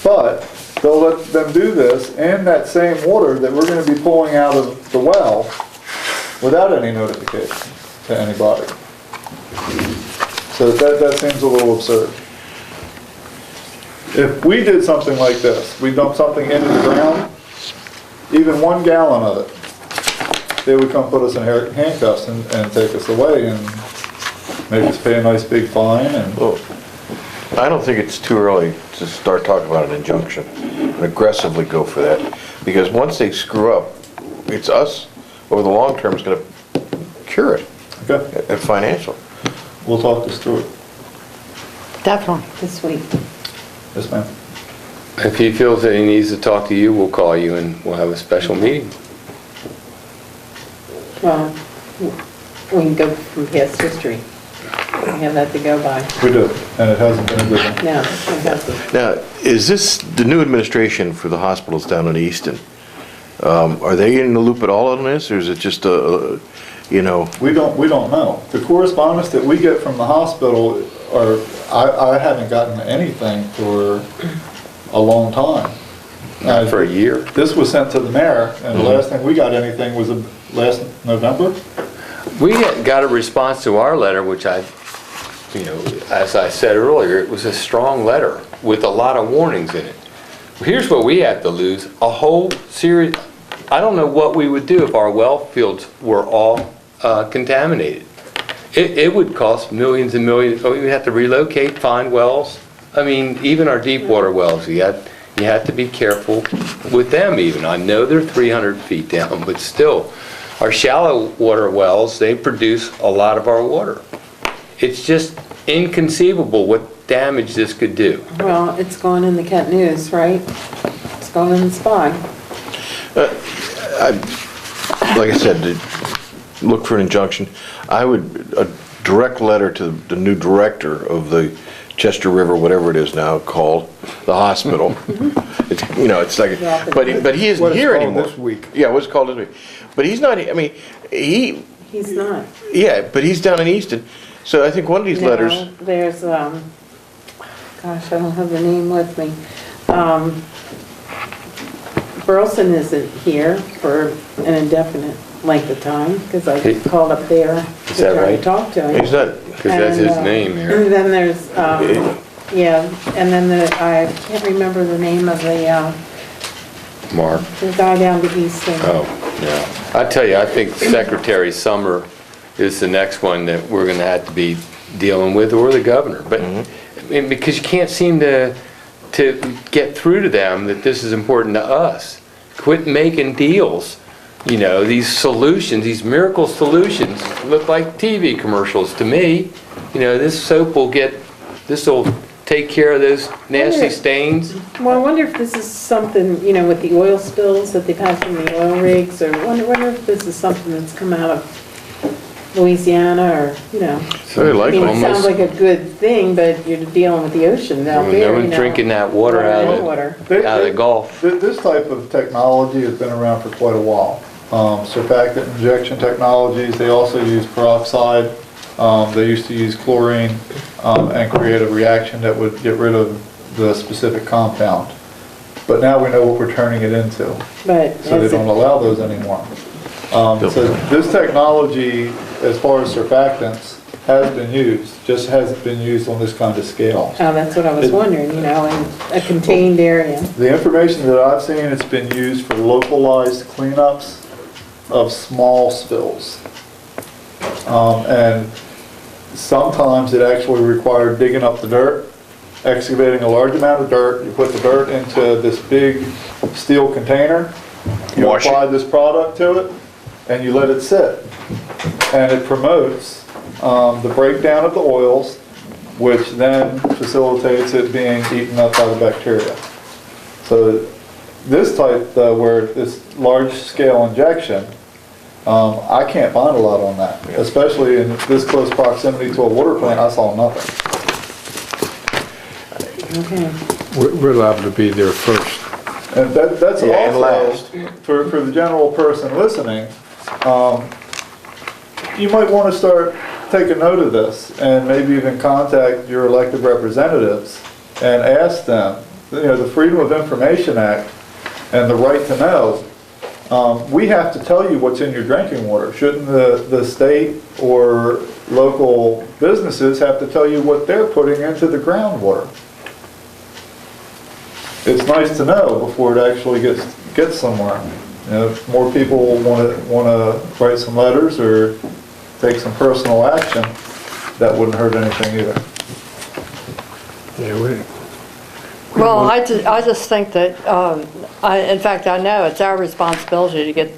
But they'll let them do this in that same water that we're going to be pulling out of the well without any notification to anybody. So that seems a little absurd. If we did something like this, we dumped something into the ground, even 1 gallon of it, they would come put us in handcuffs and take us away and make us pay a nice big fine and... Well, I don't think it's too early to start talking about an injunction and aggressively go for that. Because once they screw up, it's us, over the long term, is gonna cure it, Okay, and financial. we'll talk to Stuart. Definitely. This week. Yes, ma'am. If he feels that he needs to talk to you, we'll call you and we'll have a special meeting. Well, we can go from past history. We have that to go by. We do, and it hasn't been a good one. No, it hasn't. Now, is this the new administration for the hospitals down in Easton? Are they in the loop at all on this, or is it just you know? We don't know. The correspondence that we get from the hospital are, I haven't gotten anything for a long time. Not for a year. This was sent to the mayor, and the last thing we got anything was last November. We got a response to our letter, which as I said earlier, it was a strong letter with a lot of warnings in it. Here's what we have to lose, a whole series. I don't know what we would do if our well fields were all contaminated. It would cost millions and millions. We'd have to relocate, find wells. I mean, even our deep water wells, you have to be careful with them even. I know they're 300 feet down, but still, our shallow water wells, they produce a lot of our water. It's just inconceivable what damage this could do. Well, it's going in the Kent News, right? It's going in the Spy. Like I said, to look for an injunction. I would, a direct letter to the new director of the Chester River, whatever it is now called, the hospital. It's, it's like, but he isn't What it's here called anymore. this week. Yeah, what's called this week. But he's not, I mean, He's not. yeah, but he's down in Easton. So I think one of these No, letters, there's, gosh, I don't have the name with me. Burleson isn't here for an indefinite length of time, because I called up there to Is that try to right? talk to him. he's not, Because that's his And, name And here. then there's, yeah, and then I can't remember the name of Mark. the guy down to Easton. Oh, yeah. I tell you, I think Secretary Summer is the next one that we're going to have to be dealing with, or the governor. But, I mean, because you can't seem to get through to them that this is important to us. Quit making deals. These solutions, these miracle solutions look like TV commercials to me. This soap will take care of those nasty stains. Well, I wonder if this is something, with the oil spills that they've had from the oil rigs, or wonder if this is something that's come out of Louisiana, or, So like I mean, it sounds almost, like a good thing, but you're dealing with the ocean out there, no one's drinking that water out of the Gulf. This type of technology has been around for quite a while. Surfactant injection technologies, they also use peroxide. They used to use chlorine and create a reaction that would get rid of the specific compound. But now we know what we're turning it into, But so they don't allow those anymore. So this technology, as far as surfactants, has been used, just hasn't been used on this kind of scale. Oh, that's what I was wondering, in a contained area. The information that I've seen, it's been used for localized cleanups of small spills. And sometimes it actually required digging up the dirt, excavating a large amount of dirt. You put the dirt into this big steel container. You Wash it. apply this product to it, and you let it sit. And it promotes the breakdown of the oils, which then facilitates it being eaten up by the bacteria. So this type, where this large-scale injection, I can't find a lot on that, especially in this close proximity to a water plant. I saw nothing. Okay. We're liable to be there first. And that's Yeah, and also, last. for the general person listening, you might want to start taking note of this, and maybe even contact your elected representatives and ask them, the Freedom of Information Act and the right to know, we have to tell you what's in your drinking water. Shouldn't the state or local businesses have to tell you what they're putting into the groundwater? It's nice to know before it actually gets somewhere. If more people want to write some letters or take some personal action, that wouldn't hurt anything either. Yeah, Well, I just think that, in fact, I know it's our responsibility to get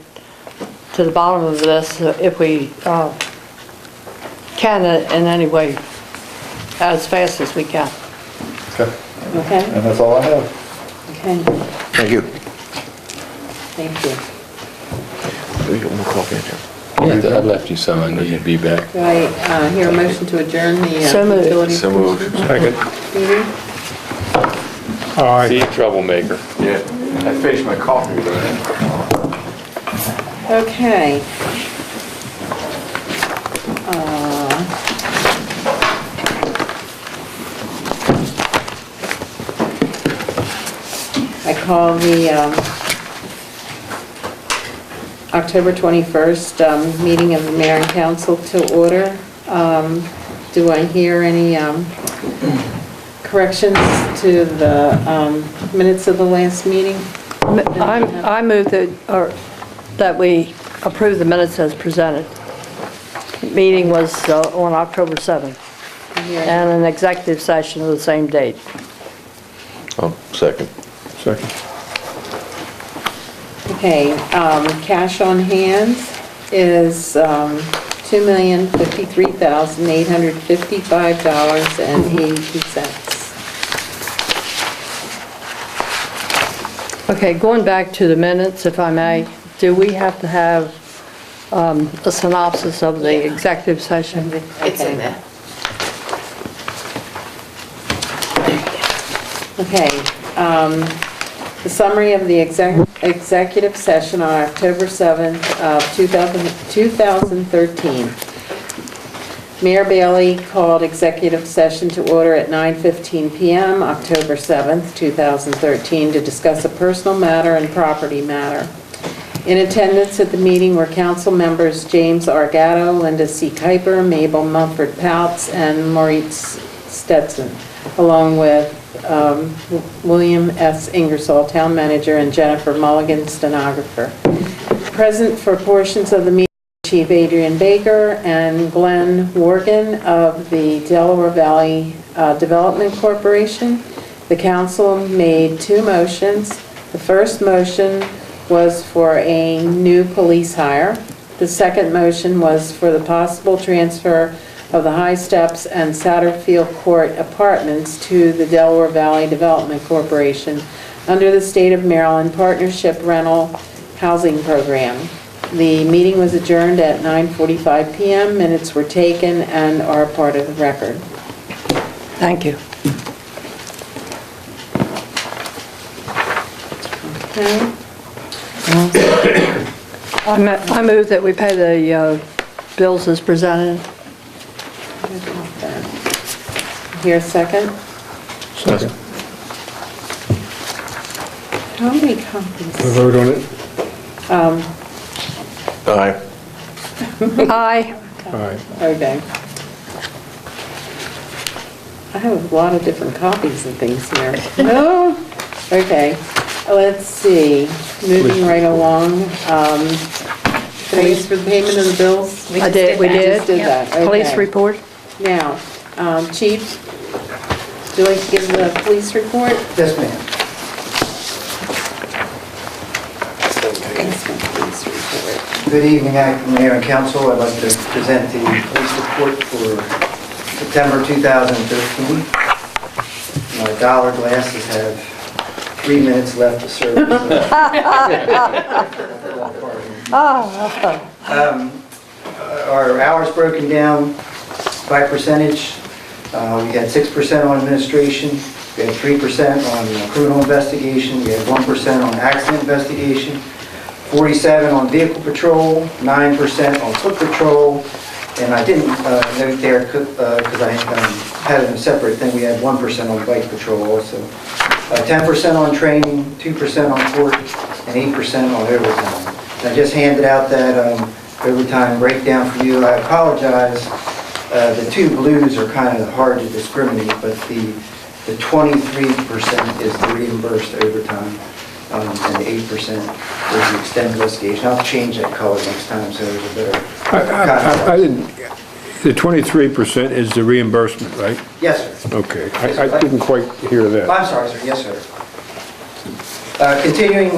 to the bottom of this if we can in any way, as fast as we can. Okay, Okay, and that's all I have. Okay, Thank you. thank you. We got more coffee in here. Yeah, I left you some, I know you'd be back. Do I hear a motion to adjourn the So moved. utility So moved. Second. meeting? Aye. See, troublemaker. Yeah, I finished my coffee, Okay. I call the October 21st meeting of the mayor and council to order. Do I hear any corrections to the minutes of the last meeting? I move that we approve the minutes as presented. Meeting was on October 7th, and an executive session of the same date. Oh, second. Second. Okay, cash on hand is $2,053,855.82. Okay, going back to the minutes, if I may, do we have to have a synopsis of the executive session? It's in there. Okay, the summary of the executive session on October 7th of 2013. Mayor Bailey called executive session to order at 9:15 p.m., October 7th, 2013, to discuss a personal matter and property matter. In attendance at the meeting were council members James Argato, Linda C. Kuiper, Mabel Mumford Pouts, and Maurice Stetson, along with William S. Ingersoll, town manager, and Jennifer Mulligan, stenographer. Present for portions of the meeting, Chief Adrian Baker and Glenn Worgan of the Delaware Valley Development Corporation. The council made two motions. The first motion was for a new police hire. The second motion was for the possible transfer of the High Steps and Satterfield Court apartments to the Delaware Valley Development Corporation under the State of Maryland Partnership Rental Housing Program. The meeting was adjourned at 9:45 p.m. Minutes were taken and are part of the record. Thank you. Okay. I move that we pay the bills as presented. Here a second. Second. How many copies? We vote on it? Aye. Aye. Aye. Okay. I have a lot of different copies of things here. No? Okay, let's see, moving right along. Police for the payment of the bills? We did. We just did that, Police okay. report? Now, Chief, would you like to give the police report? Yes, ma'am. Yes, ma'am, police report. Good evening, Acting Mayor and Council. I'd like to present the police report for September 2013. My dollar glasses have 3 minutes left of service. Our hours broken down by percentage. We had 6% on administration, we had 3% on criminal investigation, we had 1% on accident investigation, 47 on vehicle patrol, 9% on foot patrol, and I didn't note there because I had it in a separate thing, we had 1% on bike patrol also. 10% on training, 2% on court, and 8% on overtime. And I just handed out that overtime breakdown for you. I apologize. The two blues are kind of hard to discriminate, but the 23% is the reimbursed overtime, and the 8% is the extended investigation. I'll change that color next time so there's a better I didn't, the 23% is the reimbursement, right? Yes, sir. Okay, I didn't quite hear that. I'm sorry, sir. Yes, sir. Continuing,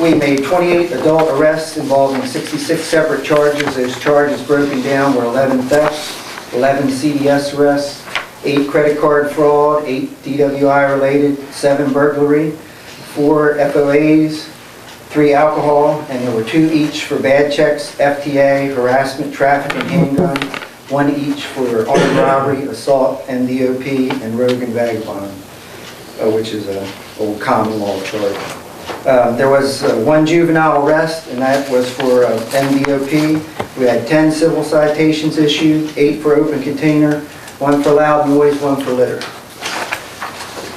we made 28 adult arrests involving 66 separate charges. Those charges broken down were 11 thefts, 11 CDS arrests, 8 credit card fraud, 8 DWI related, 7 burglary, 4 FOAs, 3 alcohol, and there were 2 each for bad checks, FTA, harassment, traffic, and handgun, 1 each for armed robbery, assault, MDOP, and rogue and vagabond, which is an old common law charge. There was 1 juvenile arrest, and that was for MDOP. We had 10 civil citations issued, 8 for open container, 1 for loud noise, 1 for litter.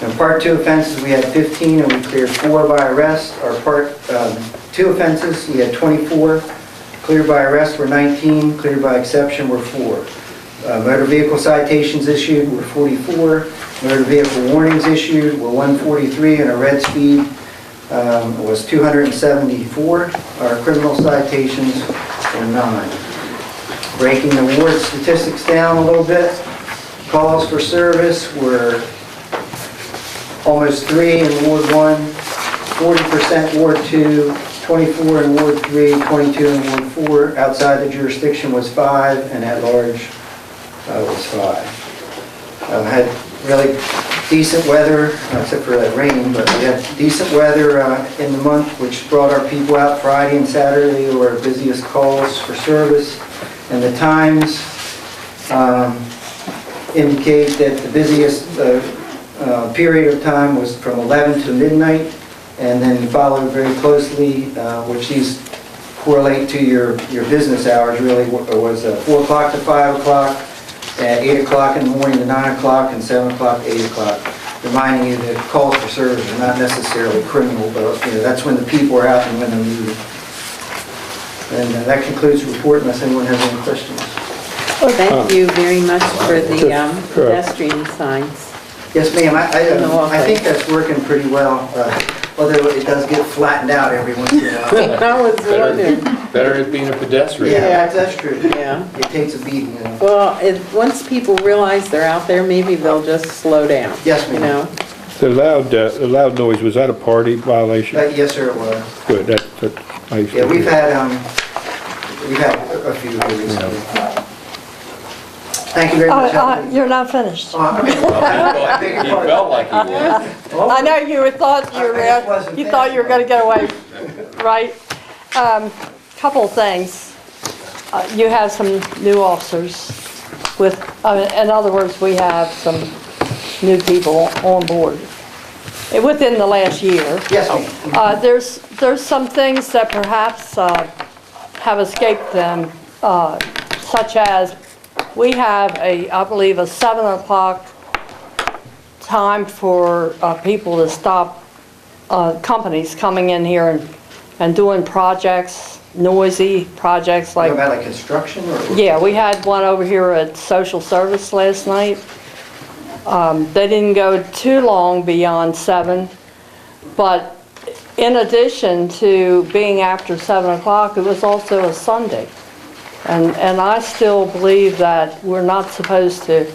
In Part 2 offenses, we had 15, and we cleared 4 by arrest. Our Part 2 offenses, we had 24. Cleared by arrest were 19, cleared by exception were 4. Motor vehicle citations issued were 44. Motor vehicle warnings issued were 143, and a red speed was 274. Our criminal citations were 9. Breaking the ward statistics down a little bit, calls for service were almost 3 in Ward 1, 40% Ward 2, 24 in Ward 3, 22 in Ward 4. Outside the jurisdiction was 5, and at large was 5. Had really decent weather, except for that rain, but we had decent weather in the month, which brought our people out Friday and Saturday. They were our busiest calls for service. And the times indicate that the busiest period of time was from 11 to midnight, and then followed very closely, which these correlate to your business hours really, was 4 o'clock to 5 o'clock, at 8 o'clock in the morning to 9 o'clock, and 7 o'clock to 8 o'clock. Reminding you that calls for service are not necessarily criminal, but that's when the people are out and when they're moving. And that concludes the report unless anyone has any questions. Thank you very much for the pedestrian signs. Yes, ma'am. I think that's working pretty well, although it does get flattened out every once in a while. I was wondering. Better as being a pedestrian. Yeah, that's true. Yeah. It takes a beating. Well, once people realize they're out there, maybe they'll just slow down. Yes, You ma'am. know? The loud noise, was that a party violation? Yes, sir, it was. Good, that's nice. Yeah, we've had a few here recently. Thank you very much. You're not finished. He felt like he was. I know you thought you thought you were going to get away, right? Couple of things. You have some new officers with, in other words, we have some new people on board within the last year. Yes, ma'am. There's some things that perhaps have escaped them, such as we have I believe a 7 o'clock time for people to stop, companies coming in here and doing projects, noisy projects like... About like construction or? Yeah, we had one over here at Social Service last night. They didn't go too long beyond 7, but in addition to being after 7 o'clock, it was also a Sunday. And I still believe that we're not supposed to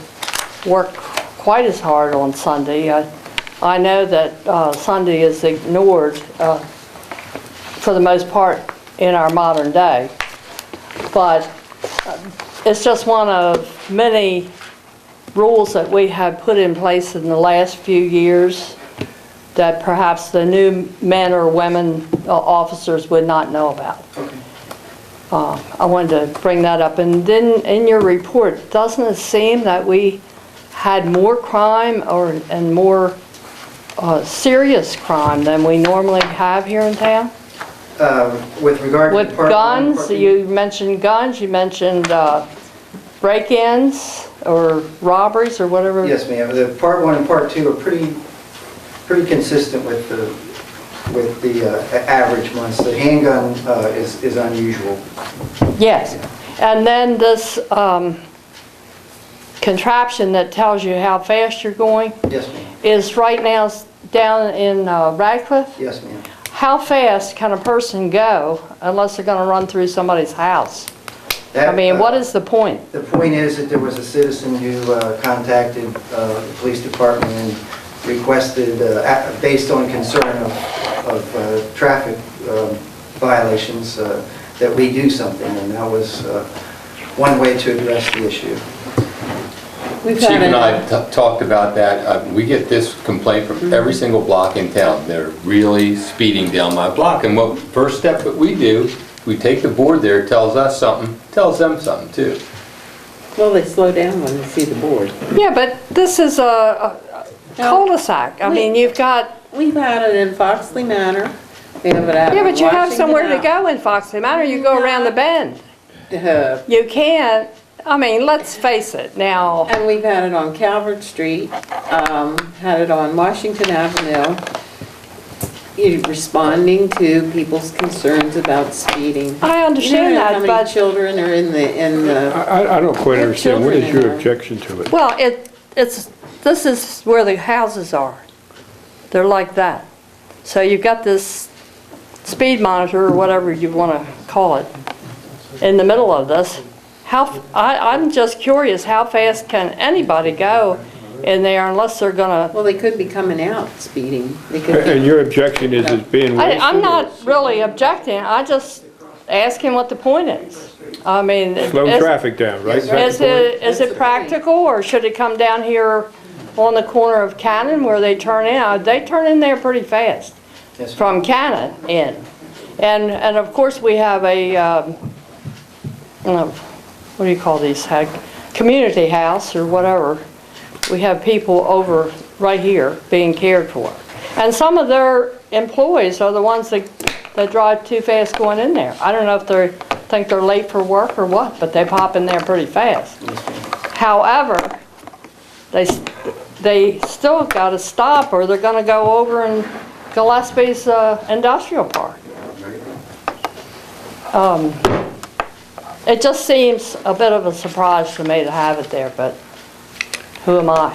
work quite as hard on Sunday. I know that Sunday is ignored for the most part in our modern day, but it's just one of many rules that we have put in place in the last few years that perhaps the new men or women officers would not know about. Okay. I wanted to bring that up. And then in your report, doesn't it seem that we had more crime and more serious crime than we normally have here in town? With regard to With Part 1, guns, Part 2? you mentioned break-ins or robberies or whatever? Yes, ma'am. The Part 1 and Part 2 are pretty consistent with the average months. The handgun is unusual. Yes. And then this contraption that tells you how fast you're going Yes, ma'am. is right now down in Radcliffe. Yes, ma'am. How fast can a person go unless they're going to run through somebody's house? I mean, what is the point? The point is that there was a citizen who contacted the police department and requested, based on concern of traffic violations, that we do something, and that was one way to address the issue. We've Chief had and I it, talked about that. We get this complaint from every single block in town. They're really speeding down my block. And what first step that we do, we take the board there, it tells us something, tells them something too. well, they slow down when they see the board. Yeah, but this is a cul-de-sac. I mean, you've got, We've had it in Foxley Manor. We have it out yeah, in but you have Washington somewhere to Ave- go in Foxley Manor. You go around the bend. You can't, I mean, let's face it now. And we've had it on Calvert Street, had it on Washington Avenue, responding to people's concerns about speeding. I understand You know how that, many but, children are in the, I don't quite There are understand, what children is in your there. objection to it? well, this is where the houses are. They're like that. So you've got this speed monitor, or whatever you want to call it, in the middle of this. I'm just curious, how fast can anybody go in there unless they're gonna, well, they could be coming out speeding. They could be- And your objection is it's being wasted? I'm not really objecting, I just asking what the point is. I mean, Slow is traffic down, right? Is that is the point? it, is it practical, or should it come down here on the corner of Cannon where they turn in? They turn in there pretty fast Yes, ma'am. from Cannon in. And of course, we have a, what do you call these, community house or whatever. We have people over right here being cared for. And some of their employees are the ones that drive too fast going in there. I don't know if they think they're late for work or what, but they pop in there pretty fast. However, they still got to stop, or they're going to go over in Gillespie's industrial park. It just seems a bit of a surprise to me to have it there, but who am I?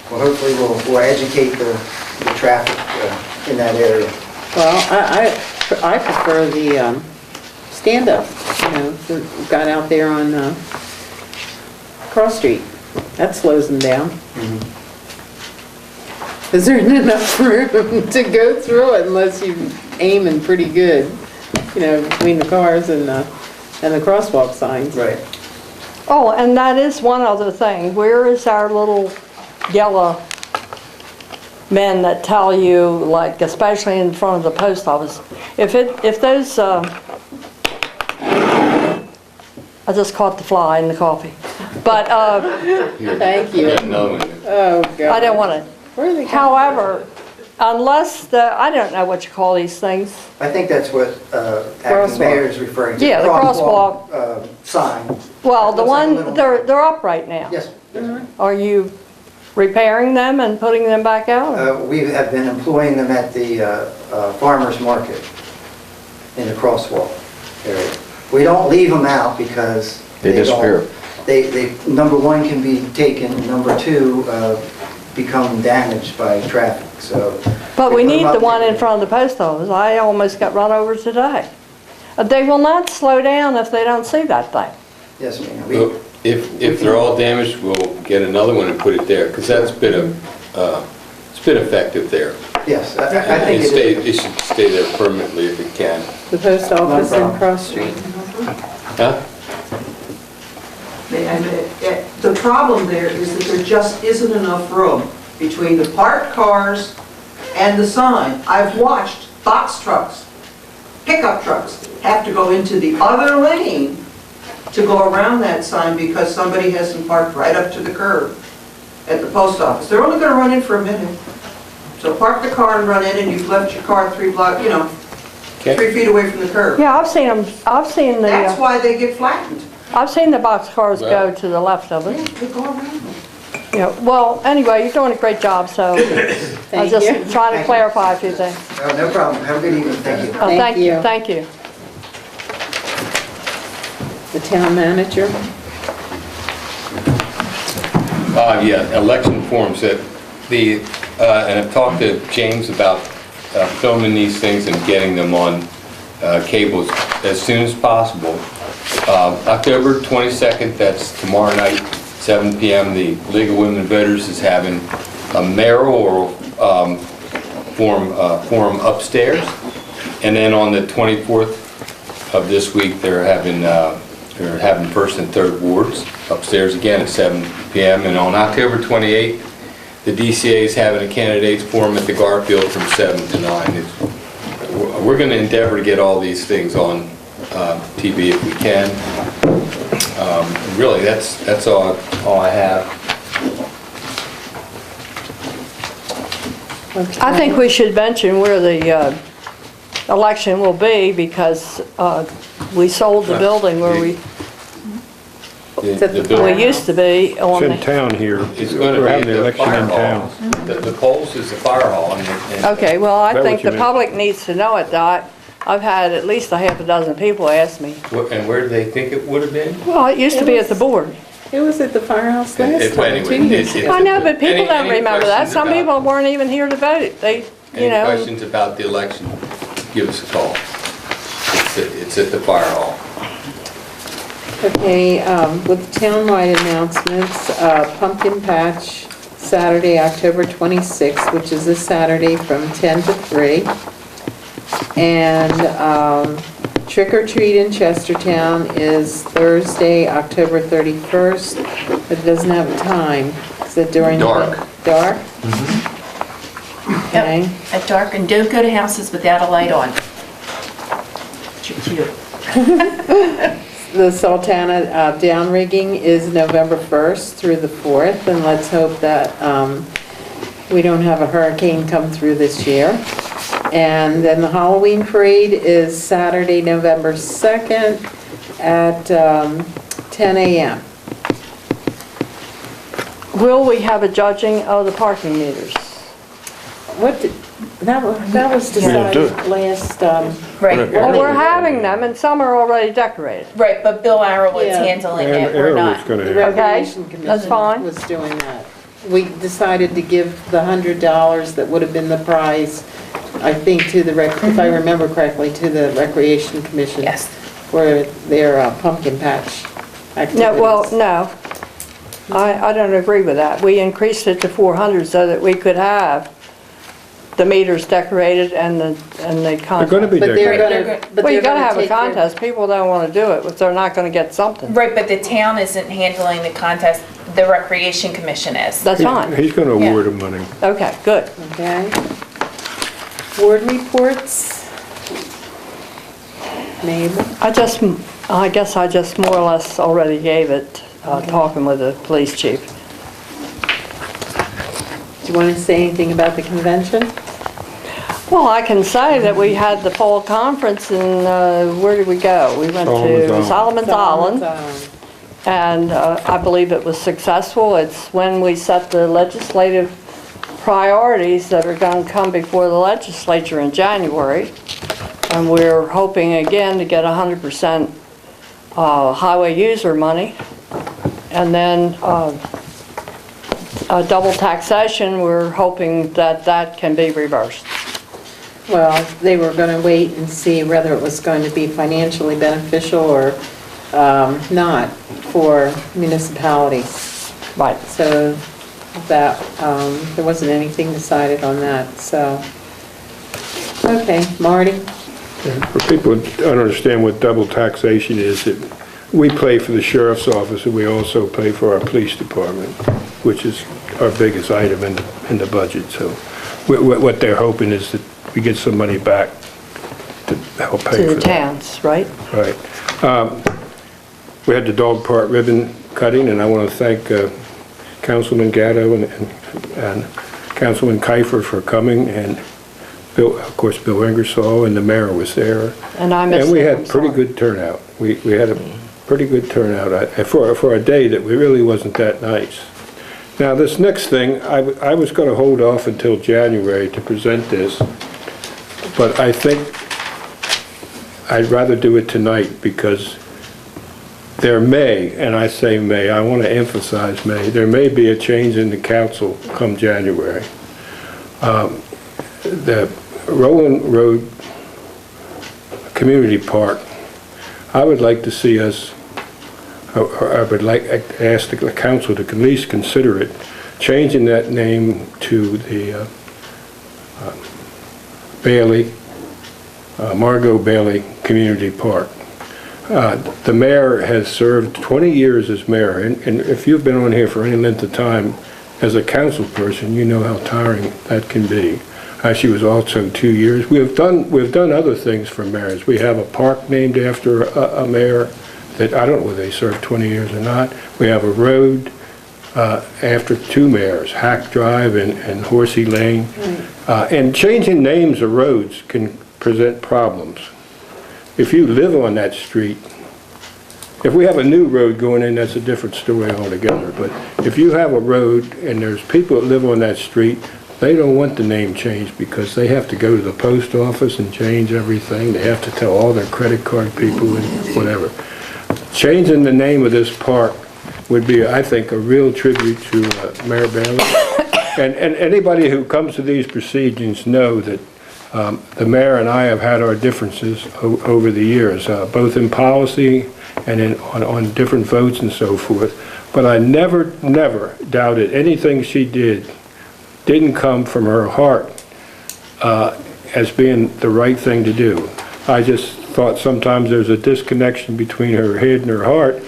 Well, hopefully we'll educate the traffic in that area. Well, I prefer the stand-up, you know, the got out there on Cross Street. That slows them down. Because there isn't enough room to go through it unless you're aiming pretty good, you know, between the cars and the crosswalk signs. Right. Oh, and that is one other thing. Where is our little yellow men that tell you, like, especially in front of the post office, if those, I just caught the fly in the coffee. But, Thank you. No, Oh, God. I don't want to. Where are they? However, unless I don't know what you call these things. I think that's what Crosswalk. acting mayor is referring to. Yeah, the crosswalk. Sign. Well, the Looks like a one, little- they're up right now. Yes. Are you repairing them and putting them back out? We have been employing them at the farmer's market in the crosswalk area. We don't leave them out because They disappear. They, number one, can be taken, and number two, become damaged by traffic, so. But we put 'em need up the one there. in front of the post office. I almost got run over today. They will not slow down if they don't see that thing. Yes, ma'am. Well, if they're all damaged, we'll get another one and put it there, because that's been it's been effective there. Yes, I think it is. It should stay there permanently if it can. The post office problem. and Cross Street. Huh? And the problem there is that there just isn't enough room between the parked cars and the sign. I've watched box trucks, pickup trucks, have to go into the other lane to go around that sign because somebody hasn't parked right up to the curb at the post office. They're only gonna run in for a minute. So park the car and run in, and you've left your car 3 blocks, you know, Okay. 3 feet away from the curb. Yeah, I've seen them, That's why they get flattened. I've seen the box cars go to the left of Yeah, it. they go around them. Yeah, well, anyway, you're doing a great job, so I Thank was you. just trying to clarify a few things. No problem. Have a good evening. Thank you. Oh, Thank you. Thank you. The town manager. Yeah, election forms that and I've talked to James about filming these things and getting them on cables as soon as possible. October 22nd, that's tomorrow night, 7 p.m., the League of Women Voters is having a mayoral forum upstairs. And then on the 24th of this week, they're having They're having first and third wards upstairs again at 7 PM. And on October 28th, the DCA is having a candidates forum at the Garfield from 7 to 9. We're going to endeavor to get all these things on TV if we can. Really, that's all I have. I think we should mention where the election will be, because we sold the building where we used to be on It's in the... town here. It's going to We're be having the the election fire in hall. town. The polls is the fire hall. and- Okay, well, I That think what you the meant. public needs to know it, Dot. I've had at least a half a dozen people ask me. And where do they think it would have been? Well, it used to be at the board. It was at the firehouse last If time, anyway, 2 years it's- ago. I know, but people Any- don't any remember that. questions Some about- people weren't even here to vote. They, you Any know... questions about the election, give us a call. It's at the fire hall. Okay, with townwide announcements, Pumpkin Patch, Saturday, October 26th, which is this Saturday from 10 to 3. And Trick or Treat in Chestertown is Thursday, October 31st, but it doesn't have a time. Is it during the... Dark. Dark? Okay. Yep, at dark, and don't go to houses without a light on. Cute. The Sultana down rigging is November 1st through the 4th, and let's hope that we don't have a hurricane come through this year. And then the Halloween parade is Saturday, November 2nd at 10 a.m. Will we have a judging of the parking meters? What, that was do decided it. last, Right. Well, we're having them, and some are already decorated. Right, but Bill Arrowwood's Yeah. handling it, we're Arrowwood's not. gonna the have. Recreation that's fine. Commission was doing that. We decided to give the $100 that would have been the prize, I think, to the, if I remember correctly, to the Recreation Commission. Yes. For their pumpkin patch activities. No, well, no. I don't agree with that. We increased it to 400 so that we could have the meters decorated and the contest. They're gonna be But they're decorated. gonna, but Well, you they're gotta gonna have a take their- contest. People don't wanna do it if they're not gonna get something. Right, but the town isn't handling the contest, the Recreation Commission is. That's fine. He's gonna Yeah. award them money. Okay, good. Okay. Board reports. Mabel? I guess I just more or less already gave it, talking with the police chief. Do you want to say anything about the convention? Well, I can say that we had the fall conference and, where did we go? We went to Solomon's Solomon's Island. And I believe it was successful. It's when we set the legislative priorities that are going to come before the legislature in January. And we're hoping again to get 100% highway user money. And then double taxation, we're hoping that that can be reversed. Well, they were going to wait and see whether it was going to be financially beneficial or not for municipalities. Right. So that, there wasn't anything decided on that, so. Okay, Marty? For people who don't understand what double taxation is, we pay for the sheriff's office and we also pay for our police department, which is our biggest item in the budget. So what they're hoping is that we get some money back to help pay for that. To the towns, right? Right. We had the dog park ribbon cutting, and I want to thank Councilman Gatto and Councilman Kiefer for coming, and Bill, of course, Bill Ingersoll, and the mayor was there. And I missed And we it, I'm had pretty sorry. good turnout. We had a pretty good turnout for a day that we really wasn't that nice. Now, this next thing, I was going to hold off until January to present this, but I think I'd rather do it tonight because there may, and I say may, I want to emphasize may, there may be a change in the council come January. The Roland Road Community Park, I would like to see us, or I would like to ask the council to at least consider it, changing that name to the Bailey, Margot Bailey Community Park. The mayor has served 20 years as mayor, and if you've been on here for any length of time, as a council person, you know how tiring that can be. She was also 2 years. We've done other things for mayors. We have a park named after a mayor that, I don't know whether they served 20 years or not. We have a road after 2 mayors, Hack Drive and Horsey Lane. And changing names of roads can present problems. If you live on that street, if we have a new road going in, that's a different story altogether. But if you have a road and there's people that live on that street, they don't want the name changed because they have to go to the post office and change everything. They have to tell all their credit card people and whatever. Changing the name of this park would be, I think, a real tribute to Mayor Bailey. And anybody who comes to these proceedings know that the mayor and I have had our differences over the years, both in policy and on different votes and so forth. But I never doubted anything she didn't come from her heart as being the right thing to do. I just thought sometimes there's a disconnection between her head and her heart.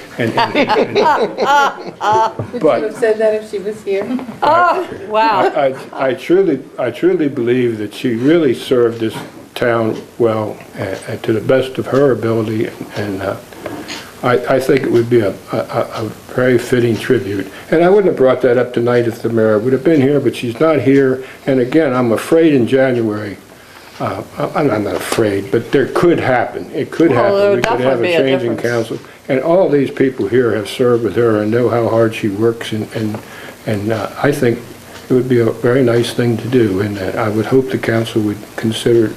Would you have said that if she was here? Wow. I truly believe that she really served this town well and to the best of her ability, and I think it would be a very fitting tribute. And I wouldn't have brought that up tonight if the mayor would have been here, but she's not here. And again, I'm afraid in January, I'm not afraid, but there could happen. It could happen. We could have a change in council. And all these people here have served with her and know how hard she works, and I think it would be a very nice thing to do, and I would hope the council would consider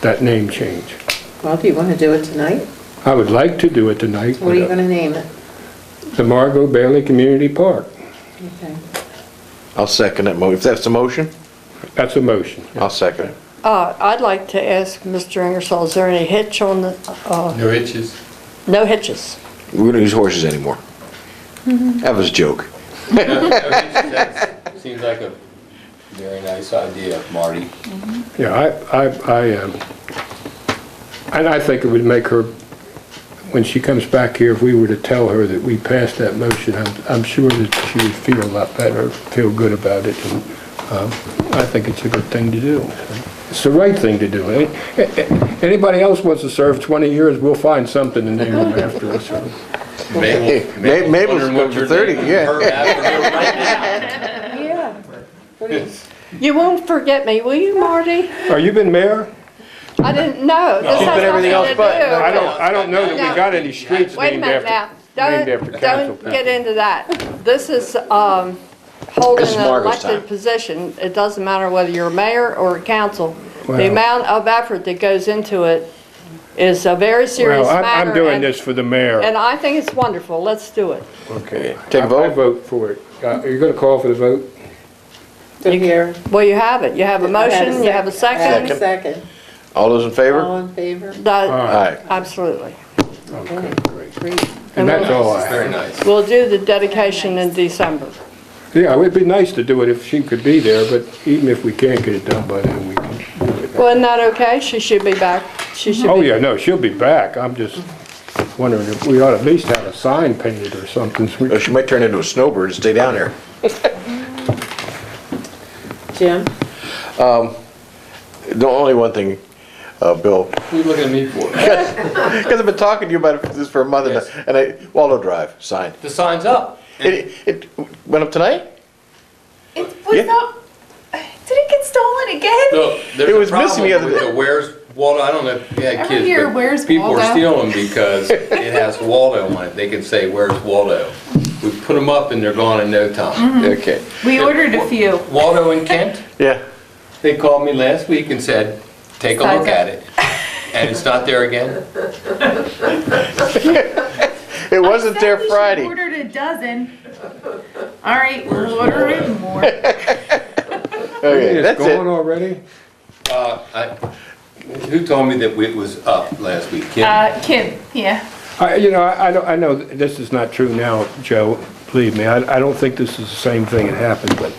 that name change. Well, do you want to do it tonight? I would like to do it tonight. What are you going to name it? The Margot Bailey Community Park. Okay. I'll second that motion. If that's a motion, That's a motion. I'll second it. I'd like to ask Mr. Ingersoll, is there any hitch on the, No hitches? no hitches? We don't use horses anymore. That was a joke. That seems like a very nice idea, Marty. Yeah, and I think it would make her, when she comes back here, if we were to tell her that we passed that motion, I'm sure that she would feel a lot better, feel good about it, and I think it's a good thing to do. It's the right thing to do. Anybody else wants to serve 20 years, we'll find something to name them after us. Mabel's going for 30, yeah. You won't forget me, will you, Marty? Are you been mayor? I didn't know. This She's has been everything nothing else to but. do. I don't know that we got any streets Wait a named minute now. after council Don't people. get into that. This is holding This is an Margaret's elected time. position. It doesn't matter whether you're a mayor or a council. The Well- amount of effort that goes into it is a very serious Well, matter. I'm doing and- this for the mayor. And I think it's wonderful. Let's do it. Okay. Take a vote? I vote for it. Are you going to call for the vote? To hear. Well, you have it. You have a motion, you have a I have a second. second. All those in All favor? in favor? That- Aye. Absolutely. Okay, great. Great. And that's all I Very have. nice. We'll do the dedication in December. Yeah, it would be nice to do it if she could be there, but even if we can't get it done by then, we can do it. Well, isn't that okay? She should be back. She should Oh, be. yeah, no, she'll be back. I'm just wondering if we ought to at least have a sign painted or something. so we- Oh, she might turn into a snowbird and stay down there. Jim? The only one thing, Bill, What are you looking at me for? because I've been talking to you about this for a month, Yes. Waldo Drive, sign. The sign's up. It went up tonight? It was Yeah. not. Did it get stolen again? Look, there's It a was missing the problem other with day. the Where's Waldo, I don't know if you had Every kids, year, but Where's people are Waldo? stealing them because it has Waldo on it. They can say, where's Waldo? We put them up and they're gone in no time. Okay, We ordered a few. Waldo and Kent, yeah. they called me last week and said, take a look at it. And it's not there again? It wasn't there We Friday. ordered a dozen. All right, we'll order it more. Okay, It's that's gone it. already? Who told me that it was up last week? Kim? Kim, yeah. I know this is not true now, Joe, believe me. I don't think this is the same thing that happened, but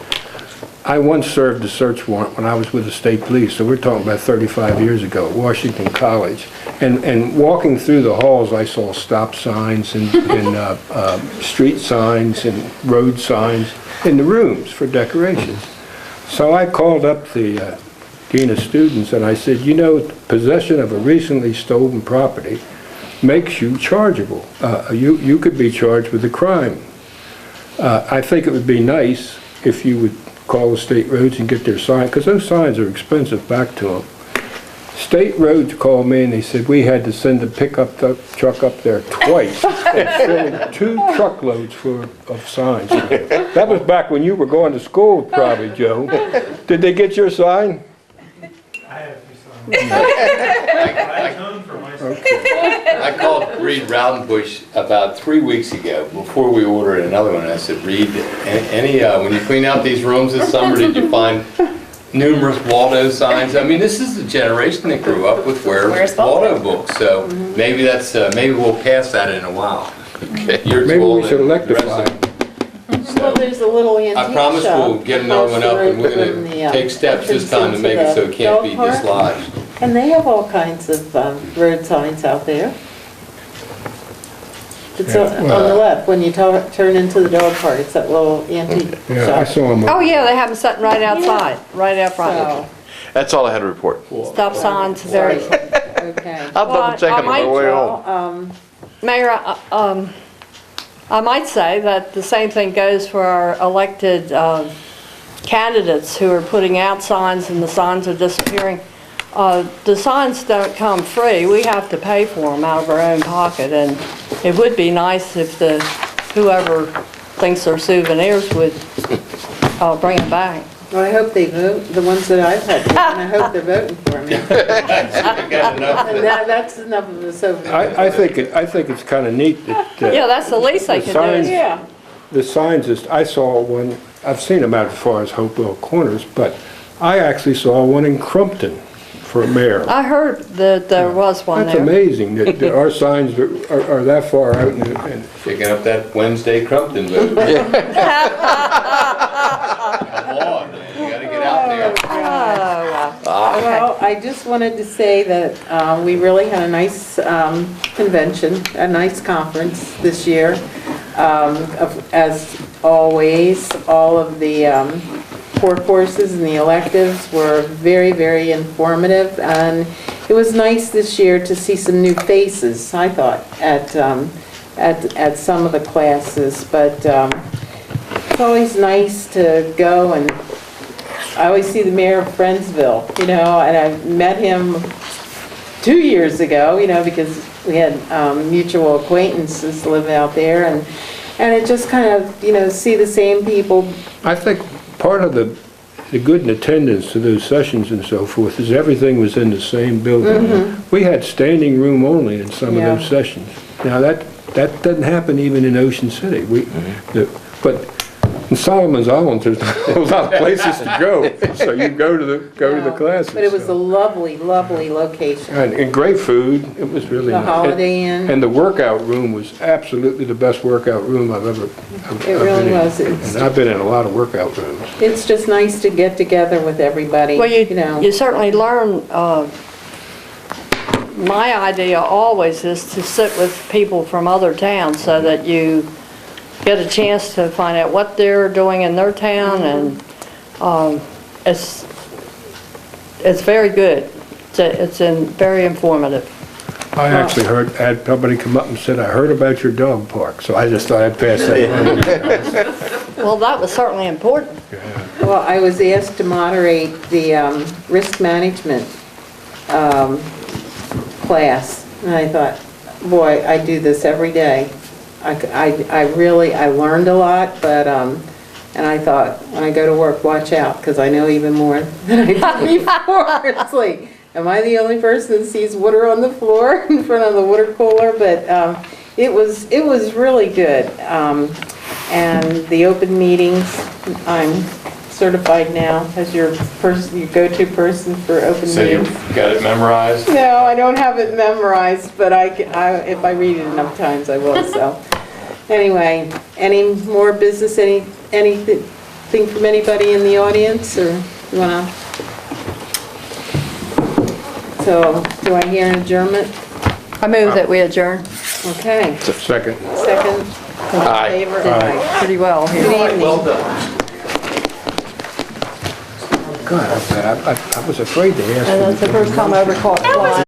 I once served a search warrant when I was with the state police, so we're talking about 35 years ago, at Washington College. And walking through the halls, I saw stop signs and street signs and road signs in the rooms for decorations. So I called up the dean of students and I said, you know, possession of a recently stolen property makes you chargeable. You could be charged with a crime. I think it would be nice if you would call the state roads and get their sign, because those signs are expensive back to them. State roads called me and they said we had to send a pickup truck up there twice and fill 2 truckloads full of signs. That was back when you were going to school probably, Joe. Did they get your sign? I have two sons. I atone for myself. I called Reed Raudenbush about 3 weeks ago before we ordered another one. I said, Reed, when you clean out these rooms this summer, did you find numerous Waldo signs? I mean, this is the generation that grew up with Where's Waldo books, so maybe maybe we'll pass that in a while. Okay. Maybe we should electrify. Well, there's a little antique shop. I promise we'll get another one up, and we're going to take steps this time to make it so it can't be dislodged. And they have all kinds of road signs out there. It's on the left, when you turn into the dog park, it's that little antique Yeah, I shop. saw them. Oh, yeah, they have them sitting right outside, right out front. So, That's all I had to report. Stop signs, very. okay. I'll double check on my way home. Mayor, I might say that the same thing goes for our elected candidates who are putting out signs and the signs are disappearing. The signs don't come free. We have to pay for them out of our own pocket, and it would be nice if whoever thinks they're souvenirs would bring them back. Well, I hope they vote, the ones that I've had, and I hope they're voting for me. And that's enough of a souvenir. I think it's kind of neat that Yeah, that's the least they The can signs- do. Yeah. the signs, I saw one, I've seen them out as far as Hopewell Corners, but I actually saw one in Crumpton for mayor. I heard that there was one That's there. amazing that our signs are that far out and Picking up that Wednesday Crumpton vote. Come on, man, you gotta get out there. Well, I just wanted to say that we really had a nice convention, a nice conference this year. As always, all of the core courses and the electives were very, very informative, and it was nice this year to see some new faces, I thought, at some of the classes, but it's always nice to go, and I always see the mayor of Friendsville, you know, and I met him 2 years ago, you know, because we had mutual acquaintances living out there, and it just kind of, you know, see the same people. I think part of the good in attendance to those sessions and so forth is everything was in the same building. We had standing room only in some of those sessions. Now that doesn't happen even in Ocean City. But in Solomon's Island, there's a lot of places to go, so you go to the classes. But it was a so. lovely, lovely location. And great food. It was really The nice. Holiday Inn. And the workout room was absolutely the best workout room I've ever. It really was. And I've been in a lot of workout rooms. It's just nice to get together with everybody, Well, you know. you certainly learn, my idea always is to sit with people from other towns so that you get a chance to find out what they're doing in their town, and it's very good. It's very informative. I actually had somebody come up and said, I heard about your dog park, so I just thought I'd pass that on. Well, that was certainly important. Well, I was asked to moderate the risk management class, and I thought, boy, I do this every day. I learned a lot, but, and I thought, when I go to work, watch out, because I know even more than I did before. It's like, am I the only person that sees water on the floor in front of the water cooler? But it was really good. And the open meetings, I'm certified now as your go-to person for open So meetings. you've got it memorized? No, I don't have it memorized, but if I read it enough times, I will, so. Anyway, any more business, anything Anything from anybody in the audience, or you wanna? So, do I hear an adjournment? I move that we adjourn Okay, Second. second, in Aye. favor? pretty well here. Good evening. God, I was afraid to ask. And that's the first time I ever caught flies.